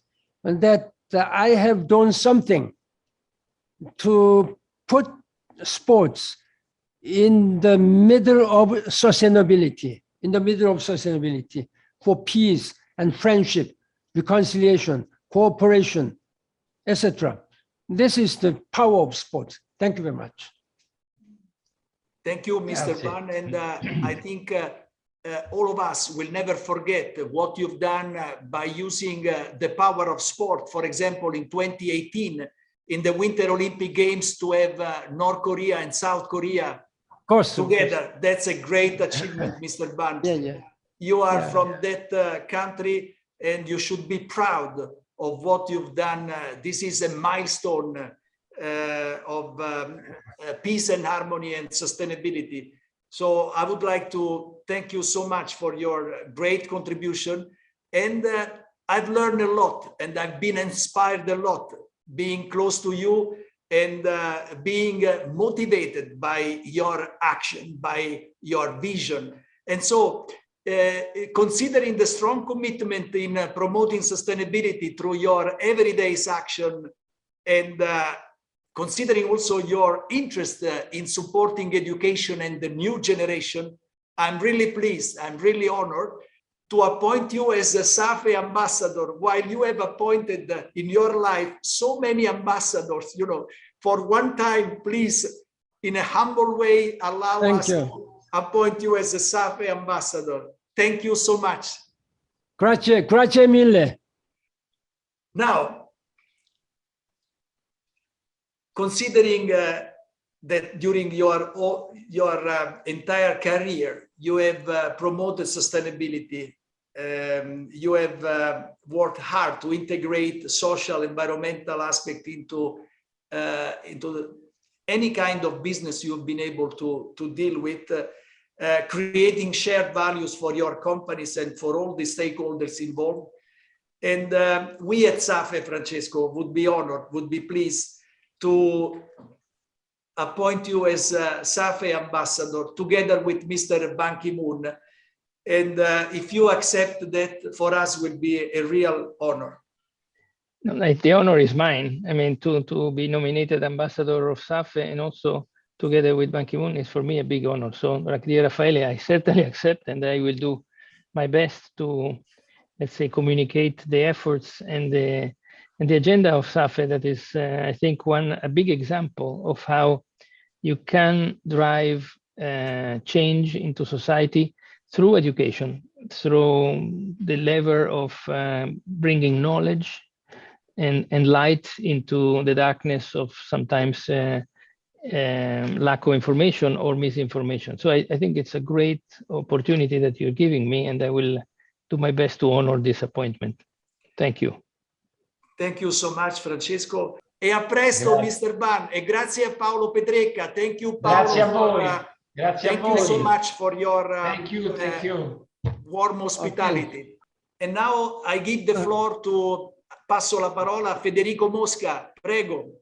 that I have done something to put sports in the middle of sustainability, for peace and friendship, reconciliation, cooperation, etc. This is the power of sports. Thank you very much. Thank you, Mr. Ban, and I think all of us will never forget what you've done by using the power of sport. For example, in 2018, in the Winter Olympic Games, to have North Korea and South Korea together. That's a great achievement, Mr. Ban. Yeah. You are from that country, and you should be proud of what you've done. This is a milestone of peace and harmony and sustainability. So I would like to thank you so much for your great contribution. And I've learned a lot, and I've been inspired a lot being close to you and being motivated by your action, by your vision. And so considering the strong commitment in promoting sustainability through your everyday action, and considering also your interest in supporting education and the new generation, I'm really pleased, I'm really honored to appoint you as a SAFE ambassador, while you have appointed in your life so many ambassadors, you know, for one time, please, in a humble way, allow us to appoint you as a SAFE ambassador. Thank you so much. Grazie mille. Now, considering that during your entire career, you have promoted sustainability, you have worked hard to integrate social, environmental aspect into any kind of business you've been able to deal with, creating shared values for your companies and for all the stakeholders involved. And we at SAFE, Francesco, would be honored, would be pleased to appoint you as SAFE ambassador together with Mr. Ban Ki-moon. And if you accept that, for us will be a real honor. No, like, the honor is mine. I mean, to be nominated ambassador of SAFE and also together with Ban Ki-moon is for me a big honor. So, like dear Raffaele, I certainly accept, and I will do my best to, let's say, communicate the efforts and the agenda of SAFE. That is, I think, a big example of how you can drive change into society through education, through the lever of bringing knowledge and light into the darkness of sometimes lack of information or misinformation. So I think it's a great opportunity that you're giving me, and I will do my best to honor this appointment. Thank you. Thank you so much, Francesco. E a presto, Mr. Ban. E grazie a Paolo Petrecca. Thank you, Paolo. Grazie a voi. Grazie thank a voi. you so much for your thank you. Warm hospitality. Okay. And now I give the floor to, passo la parola a Federico Mosca. Prego.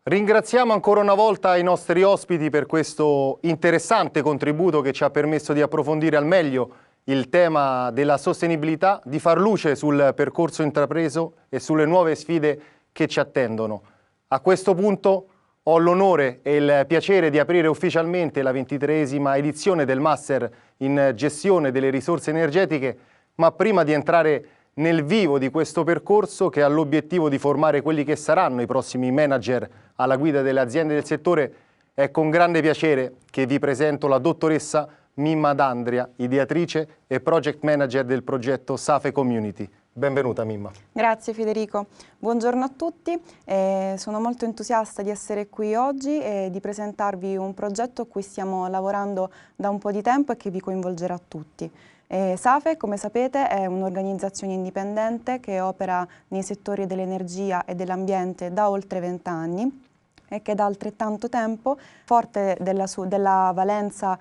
Ringraziamo ancora una volta i nostri ospiti per questo interessante contributo che ci ha permesso di approfondire al meglio il tema della sostenibilità, di far luce sul percorso intrapreso e sulle nuove sfide che ci attendono. A questo punto ho l'onore e il piacere di aprire ufficialmente la 23esima edizione del Master in Gestione delle risorse energetiche, ma prima di entrare nel vivo di questo percorso, che ha l'obiettivo di formare quelli che saranno i prossimi manager alla guida delle aziende del settore, è con grande piacere che vi presento la dottoressa Mimma D'Andria, ideatrice e project manager del progetto SAFE Community. Benvenuta Mimma. Grazie Federico, buongiorno a tutti, sono molto entusiasta di essere qui oggi e di presentarvi un progetto a cui stiamo lavorando da un po' di tempo e che vi coinvolgerà tutti. SAFE, come sapete, è un'organizzazione indipendente che opera nei settori dell'energia e dell'ambiente da oltre 20 anni e che da altrettanto tempo, forte della valenza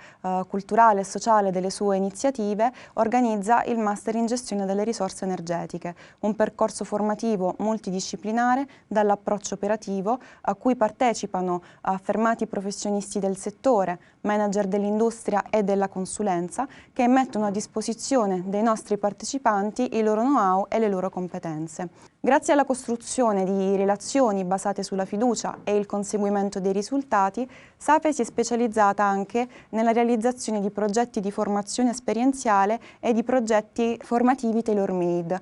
culturale e sociale delle sue iniziative, organizza il Master in Gestione delle Risorse Energetiche, un percorso formativo multidisciplinare dall'approccio operativo a cui partecipano affermati professionisti del settore, manager dell'industria e della consulenza, che mettono a disposizione dei nostri partecipanti i loro know-how e le loro competenze. Grazie alla costruzione di relazioni basate sulla fiducia e il conseguimento dei risultati, SAFE si è specializzata anche nella realizzazione di progetti di formazione esperienziale e di progetti formativi tailor-made,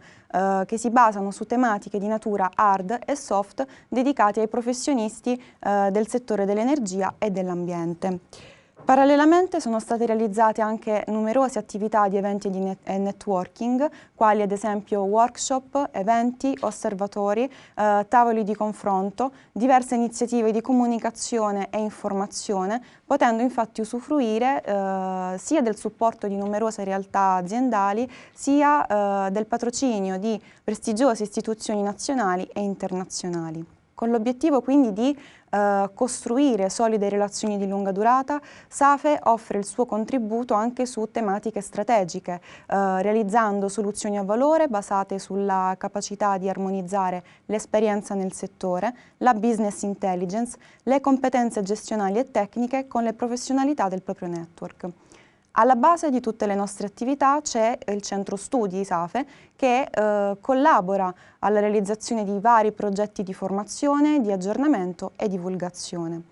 che si basano su tematiche di natura hard e soft dedicate ai professionisti del settore dell'energia e dell'ambiente. Parallelamente sono state realizzate anche numerose attività di eventi e networking, quali ad esempio workshop, eventi, osservatori, tavoli di confronto, diverse iniziative di comunicazione e informazione, potendo infatti usufruire sia del supporto di numerose realtà aziendali, sia del patrocinio di prestigiose istituzioni nazionali e internazionali. Con l'obiettivo quindi di costruire solide relazioni di lunga durata, SAFE offre il suo contributo anche su tematiche strategiche, realizzando soluzioni a valore basate sulla capacità di armonizzare l'esperienza nel settore, la business intelligence, le competenze gestionali e tecniche con le professionalità del proprio network. Alla base di tutte le nostre attività c'è il centro studi SAFE che collabora alla realizzazione di vari progetti di formazione, di aggiornamento e divulgazione.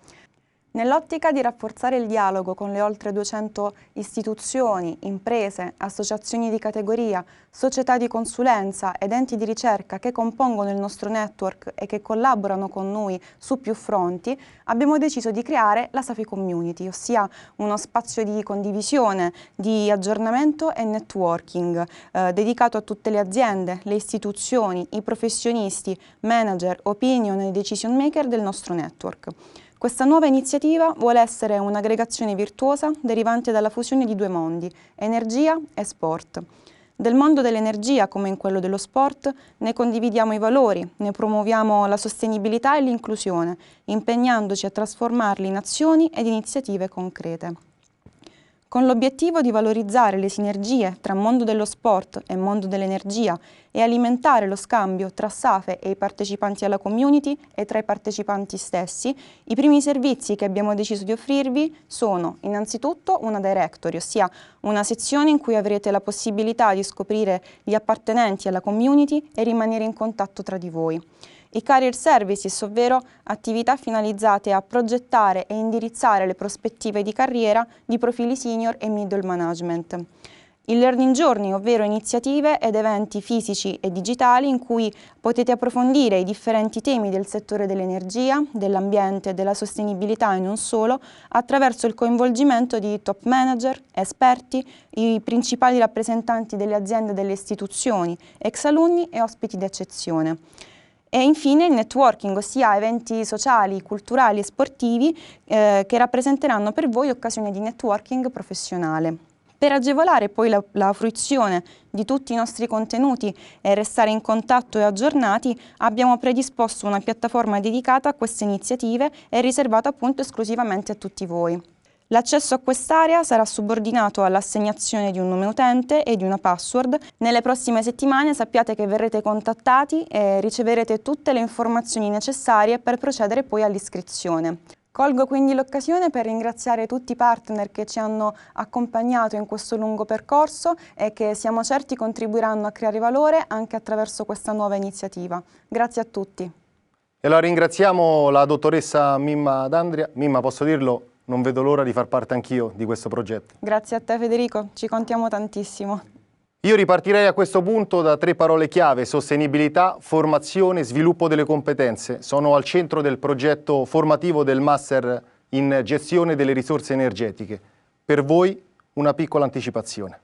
Nell'ottica di rafforzare il dialogo con le oltre 200 istituzioni, imprese, associazioni di categoria, società di consulenza ed enti di ricerca che compongono il nostro network e che collaborano con noi su più fronti, abbiamo deciso di creare la SAFE Community, ossia uno spazio di condivisione, di aggiornamento e networking dedicato a tutte le aziende, le istituzioni, i professionisti, manager, opinion e decision maker del nostro network. Questa nuova iniziativa vuole essere un'aggregazione virtuosa derivante dalla fusione di due mondi, energia e sport. Del mondo dell'energia, come in quello dello sport, ne condividiamo i valori, ne promuoviamo la sostenibilità e l'inclusione, impegnandoci a trasformarli in azioni ed iniziative concrete. Con l'obiettivo di valorizzare le sinergie tra mondo dello sport e mondo dell'energia e alimentare lo scambio tra SAFE e i partecipanti alla community e tra i partecipanti stessi, i primi servizi che abbiamo deciso di offrirvi sono innanzitutto una directory, ossia una sezione in cui avrete la possibilità di scoprire gli appartenenti alla community e rimanere in contatto tra di voi. I career services, ovvero attività finalizzate a progettare e indirizzare le prospettive di carriera di profili senior e middle management. Il learning journey, ovvero iniziative ed eventi fisici e digitali in cui potete approfondire i differenti temi del settore dell'energia, dell'ambiente e della sostenibilità e non solo, attraverso il coinvolgimento di top manager, esperti, i principali rappresentanti delle aziende e delle istituzioni, ex alunni e ospiti d'eccezione. E infine il networking, ossia eventi sociali, culturali e sportivi che rappresenteranno per voi occasioni di networking professionale. Per agevolare poi la fruizione di tutti i nostri contenuti e restare in contatto e aggiornati, abbiamo predisposto una piattaforma dedicata a queste iniziative e riservata appunto esclusivamente a tutti voi. L'accesso a quest'area sarà subordinato all'assegnazione di un nome utente e di una password. Nelle prossime settimane sappiate che verrete contattati e riceverete tutte le informazioni necessarie per procedere poi all'iscrizione. Colgo quindi l'occasione per ringraziare tutti i partner che ci hanno accompagnato in questo lungo percorso e che siamo certi contribuiranno a creare valore anche attraverso questa nuova iniziativa. Grazie a tutti. E allora ringraziamo la dottoressa Mimma D'Andria. Mimma, posso dirlo? Non vedo l'ora di far parte anch'io di questo progetto. Grazie a te Federico, ci contiamo tantissimo. Io ripartirei a questo punto da 3 parole chiave: sostenibilità, formazione, sviluppo delle competenze. Sono al centro del progetto formativo del Master in Gestione delle risorse energetiche. Per voi una piccola anticipazione.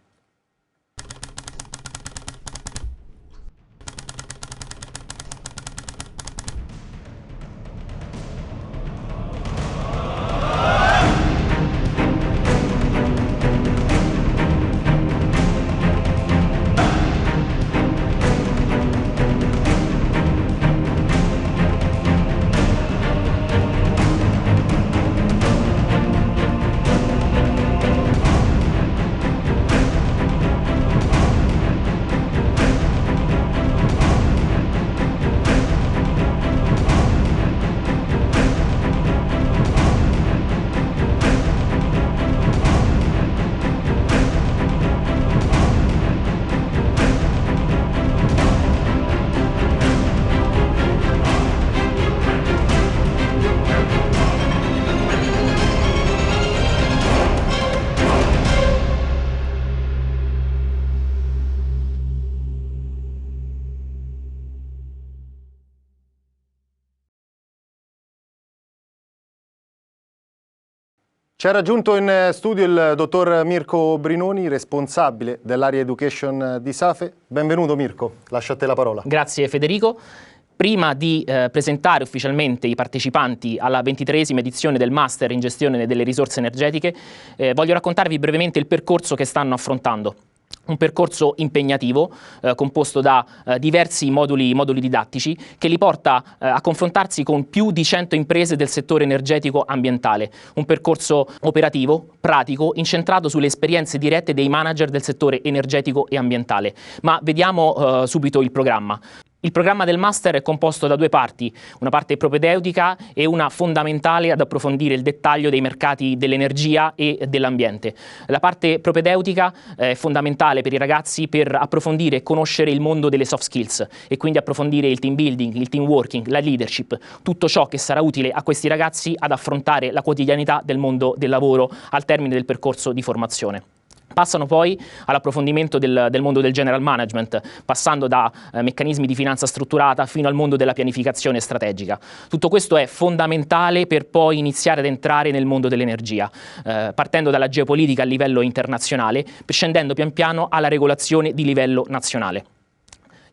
Ci ha raggiunto in studio il dottor Mirko Brinoni, responsabile dell'area education di SAFE. Benvenuto Mirko, lascio a te la parola. Grazie Federico. Prima di presentare ufficialmente i partecipanti alla 23esima edizione del Master in Gestione delle Risorse Energetiche, voglio raccontarvi brevemente il percorso che stanno affrontando. Un percorso impegnativo, composto da diversi moduli didattici, che li porta a confrontarsi con più di 100 imprese del settore energetico ambientale. Un percorso operativo, pratico, incentrato sulle esperienze dirette dei manager del settore energetico e ambientale. Ma vediamo subito il programma. Il programma del master è composto da due parti, una parte propedeutica e una fondamentale ad approfondire il dettaglio dei mercati dell'energia e dell'ambiente. La parte propedeutica è fondamentale per i ragazzi per approfondire e conoscere il mondo delle soft skills e quindi approfondire il team building, il team working, la leadership, tutto ciò che sarà utile a questi ragazzi ad affrontare la quotidianità del mondo del lavoro al termine del percorso di formazione. Passano poi all'approfondimento del mondo del general management, passando da meccanismi di finanza strutturata fino al mondo della pianificazione strategica. Tutto questo è fondamentale per poi iniziare ad entrare nel mondo dell'energia, partendo dalla geopolitica a livello internazionale, scendendo pian piano alla regolazione di livello nazionale.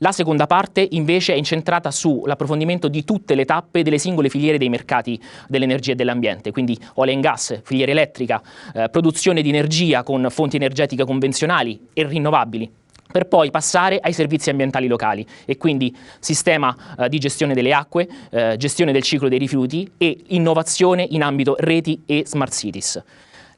La seconda parte invece è incentrata sull'approfondimento di tutte le tappe delle singole filiere dei mercati dell'energia e dell'ambiente, quindi oil and gas, filiera elettrica, produzione di energia con fonti energetiche convenzionali e rinnovabili, per poi passare ai servizi ambientali locali e quindi sistema di gestione delle acque, gestione del ciclo dei rifiuti e innovazione in ambito reti e smart cities.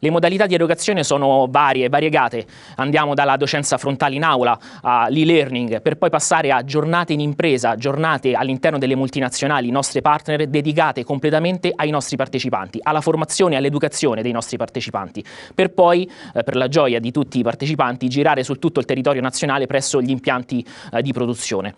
Le modalità di erogazione sono variegate, andiamo dalla docenza frontale in aula all'e-learning per poi passare a giornate in impresa, giornate all'interno delle multinazionali, nostre partner, dedicate completamente ai nostri partecipanti, alla formazione e all'educazione dei nostri partecipanti, per poi, per la gioia di tutti i partecipanti, girare su tutto il territorio nazionale presso gli impianti di produzione.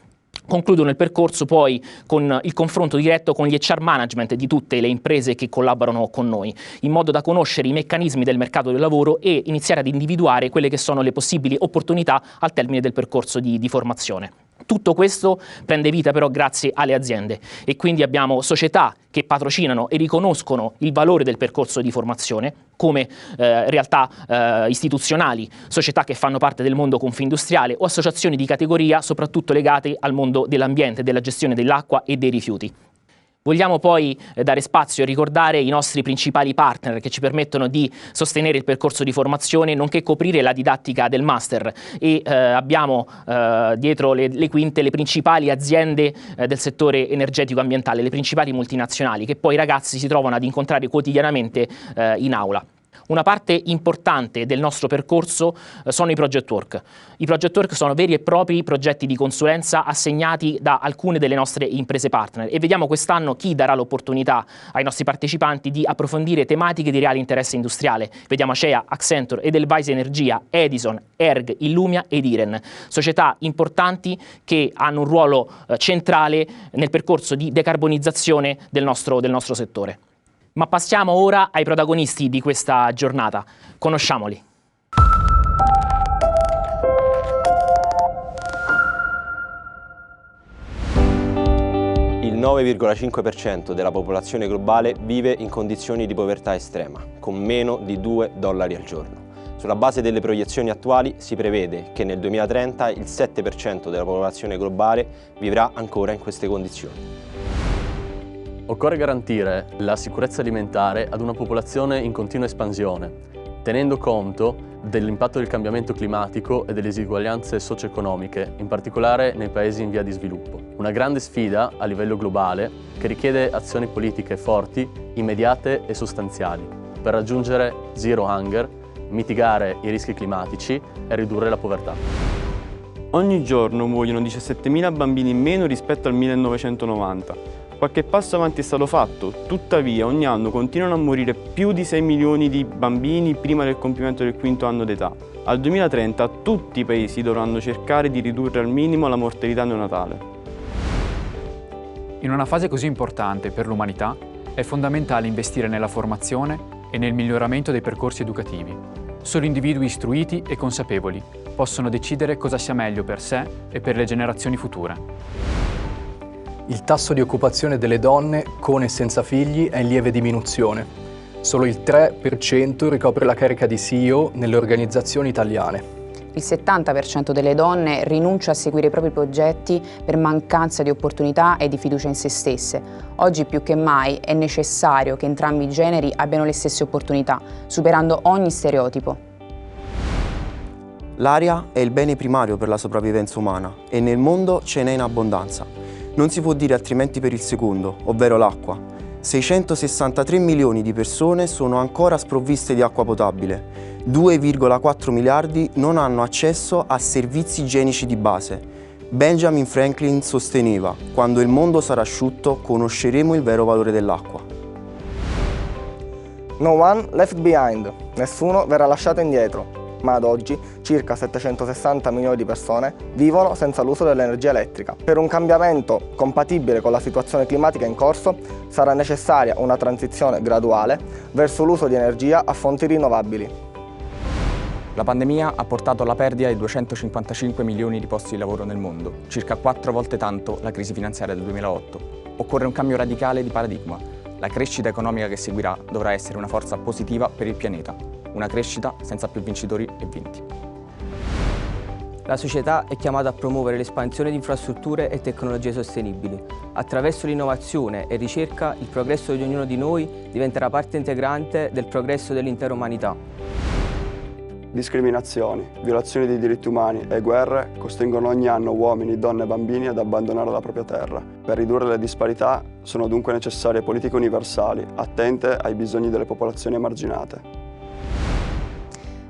Concludono il percorso poi con il confronto diretto con gli HR management di tutte le imprese che collaborano con noi, in modo da conoscere i meccanismi del mercato del lavoro e iniziare ad individuare quelle che sono le possibili opportunità al termine del percorso di formazione. Tutto questo prende vita però grazie alle aziende e quindi abbiamo società che patrocinano e riconoscono il valore del percorso di formazione come realtà istituzionali, società che fanno parte del mondo confindustriale o associazioni di categoria soprattutto legate al mondo dell'ambiente, della gestione dell'acqua e dei rifiuti. Vogliamo poi dare spazio e ricordare i nostri principali partner che ci permettono di sostenere il percorso di formazione nonché coprire la didattica del master e abbiamo dietro le quinte le principali aziende del settore energetico ambientale, le principali multinazionali che poi i ragazzi si trovano ad incontrare quotidianamente in aula. Una parte importante del nostro percorso sono i project work. I project work sono veri e propri progetti di consulenza assegnati da alcune delle nostre imprese partner e vediamo quest'anno chi darà l'opportunità ai nostri partecipanti di approfondire tematiche di reale interesse industriale. Vediamo Acea, Accenture, Edelweiss Energia, Edison, Erg, Illumia ed Iren, società importanti che hanno un ruolo centrale nel percorso di decarbonizzazione del nostro settore. Ma passiamo ora ai protagonisti di questa giornata. Conosciamoli. Il 9,5% della popolazione globale vive in condizioni di povertà estrema, con meno di $2 al giorno. Sulla base delle proiezioni attuali si prevede che nel 2030 il 7% della popolazione globale vivrà ancora in queste condizioni. Occorre garantire la sicurezza alimentare ad una popolazione in continua espansione, tenendo conto dell'impatto del cambiamento climatico e delle diseguaglianze socio-economiche, in particolare nei paesi in via di sviluppo. Una grande sfida a livello globale che richiede azioni politiche forti, immediate e sostanziali, per raggiungere zero hunger, mitigare i rischi climatici e ridurre la povertà. Ogni giorno muoiono 17.000 bambini in meno rispetto al 1990. Qualche passo avanti è stato fatto, tuttavia ogni anno continuano a morire più di 6 milioni di bambini prima del compimento del quinto anno d'età. Al 2030 tutti i paesi dovranno cercare di ridurre al minimo la mortalità neonatale. In una fase così importante per l'umanità è fondamentale investire nella formazione e nel miglioramento dei percorsi educativi. Solo individui istruiti e consapevoli possono decidere cosa sia meglio per sé e per le generazioni future. Il tasso di occupazione delle donne con e senza figli è in lieve diminuzione. Solo il 3% ricopre la carica di CEO nelle organizzazioni italiane. Il 70% delle donne rinuncia a seguire i propri progetti per mancanza di opportunità e di fiducia in se stesse. Oggi più che mai è necessario che entrambi i generi abbiano le stesse opportunità, superando ogni stereotipo. L'aria è il bene primario per la sopravvivenza umana e nel mondo ce n'è in abbondanza. Non si può dire altrimenti per il secondo, ovvero l'acqua. 663 milioni di persone sono ancora sprovviste di acqua potabile. 2,4 miliardi non hanno accesso a servizi igienici di base. Benjamin Franklin sosteneva: quando il mondo sarà asciutto, conosceremo il vero valore dell'acqua. No one left behind, nessuno verrà lasciato indietro, ma ad oggi circa 760 milioni di persone vivono senza l'uso dell'energia elettrica. Per un cambiamento compatibile con la situazione climatica in corso sarà necessaria una transizione graduale verso l'uso di energia a fonti rinnovabili. La pandemia ha portato alla perdita di 255 milioni di posti di lavoro nel mondo, circa 4 volte tanto la crisi finanziaria del 2008. Occorre un cambio radicale di paradigma. La crescita economica che seguirà dovrà essere una forza positiva per il pianeta, una crescita senza più vincitori e vinti. La società è chiamata a promuovere l'espansione di infrastrutture e tecnologie sostenibili. Attraverso l'innovazione e ricerca, il progresso di ognuno di noi diventerà parte integrante del progresso dell'intera umanità. Discriminazioni, violazioni dei diritti umani e guerre costringono ogni anno uomini, donne e bambini ad abbandonare la propria terra. Per ridurre le disparità sono dunque necessarie politiche universali, attente ai bisogni delle popolazioni emarginate.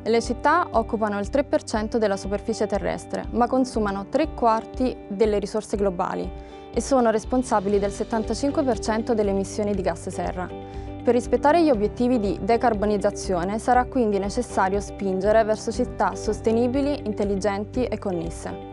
Le città occupano il 3% della superficie terrestre, ma consumano 3/4 delle risorse globali e sono responsabili del 75% delle emissioni di gas serra. Per rispettare gli obiettivi di decarbonizzazione sarà quindi necessario spingere verso città sostenibili, intelligenti e connesse.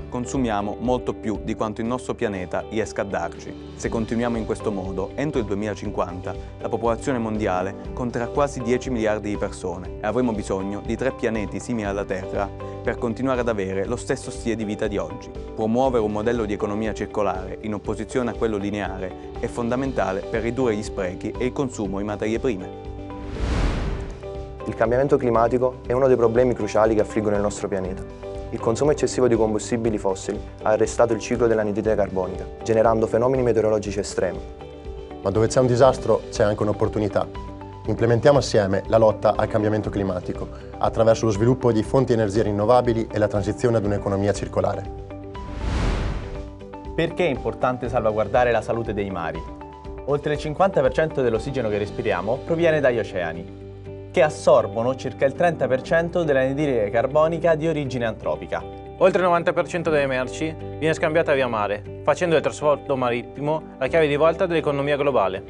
Consumiamo molto più di quanto il nostro pianeta riesca a darci. Se continuiamo in questo modo, entro il 2050 la popolazione mondiale conterà quasi 10 miliardi di persone e avremo bisogno di 3 pianeti simili alla Terra per continuare ad avere lo stesso stile di vita di oggi. Promuovere un modello di economia circolare in opposizione a quello lineare è fondamentale per ridurre gli sprechi e il consumo di materie prime. Il cambiamento climatico è uno dei problemi cruciali che affliggono il nostro pianeta. Il consumo eccessivo di combustibili fossili ha arrestato il ciclo dell'anidride carbonica, generando fenomeni meteorologici estremi. Ma dove c'è un disastro c'è anche un'opportunità. Implementiamo assieme la lotta al cambiamento climatico attraverso lo sviluppo di fonti di energie rinnovabili e la transizione ad un'economia circolare. Perché è importante salvaguardare la salute dei mari? Oltre il 50% dell'ossigeno che respiriamo proviene dagli oceani, che assorbono circa il 30% dell'anidride carbonica di origine antropica. Oltre il 90% delle merci viene scambiata via mare, facendo del trasporto marittimo la chiave di volta dell'economia globale.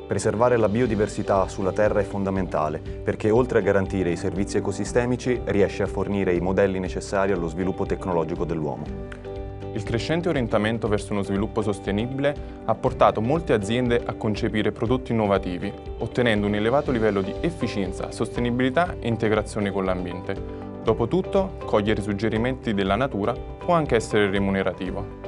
Preservare la biodiversità sulla Terra è fondamentale, perché oltre a garantire i servizi ecosistemici, riesce a fornire i modelli necessari allo sviluppo tecnologico dell'uomo. Il crescente orientamento verso uno sviluppo sostenibile ha portato molte aziende a concepire prodotti innovativi, ottenendo un elevato livello di efficienza, sostenibilità e integrazione con l'ambiente. Dopotutto, cogliere i suggerimenti della natura può anche essere remunerativo.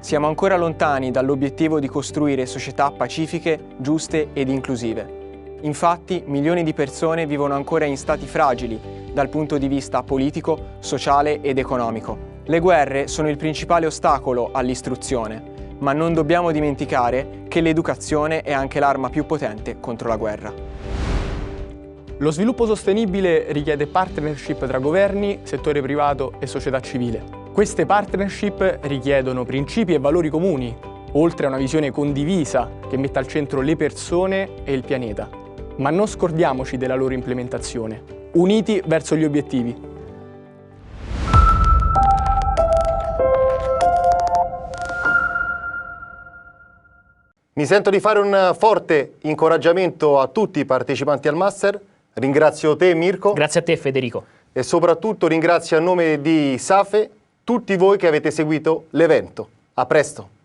Siamo ancora lontani dall'obiettivo di costruire società pacifiche, giuste ed inclusive. Infatti, milioni di persone vivono ancora in stati fragili dal punto di vista politico, sociale ed economico. Le guerre sono il principale ostacolo all'istruzione, ma non dobbiamo dimenticare che l'educazione è anche l'arma più potente contro la guerra. Lo sviluppo sostenibile richiede partnership tra governi, settore privato e società civile. Queste partnership richiedono principi e valori comuni, oltre a una visione condivisa che metta al centro le persone e il pianeta. Ma non scordiamoci della loro implementazione, uniti verso gli obiettivi. Mi sento di fare un forte incoraggiamento a tutti i partecipanti al Master. Ringrazio te, Mirko. Grazie a te, Federico. E soprattutto ringrazio a nome di SAFE tutti voi che avete seguito l'evento. A presto.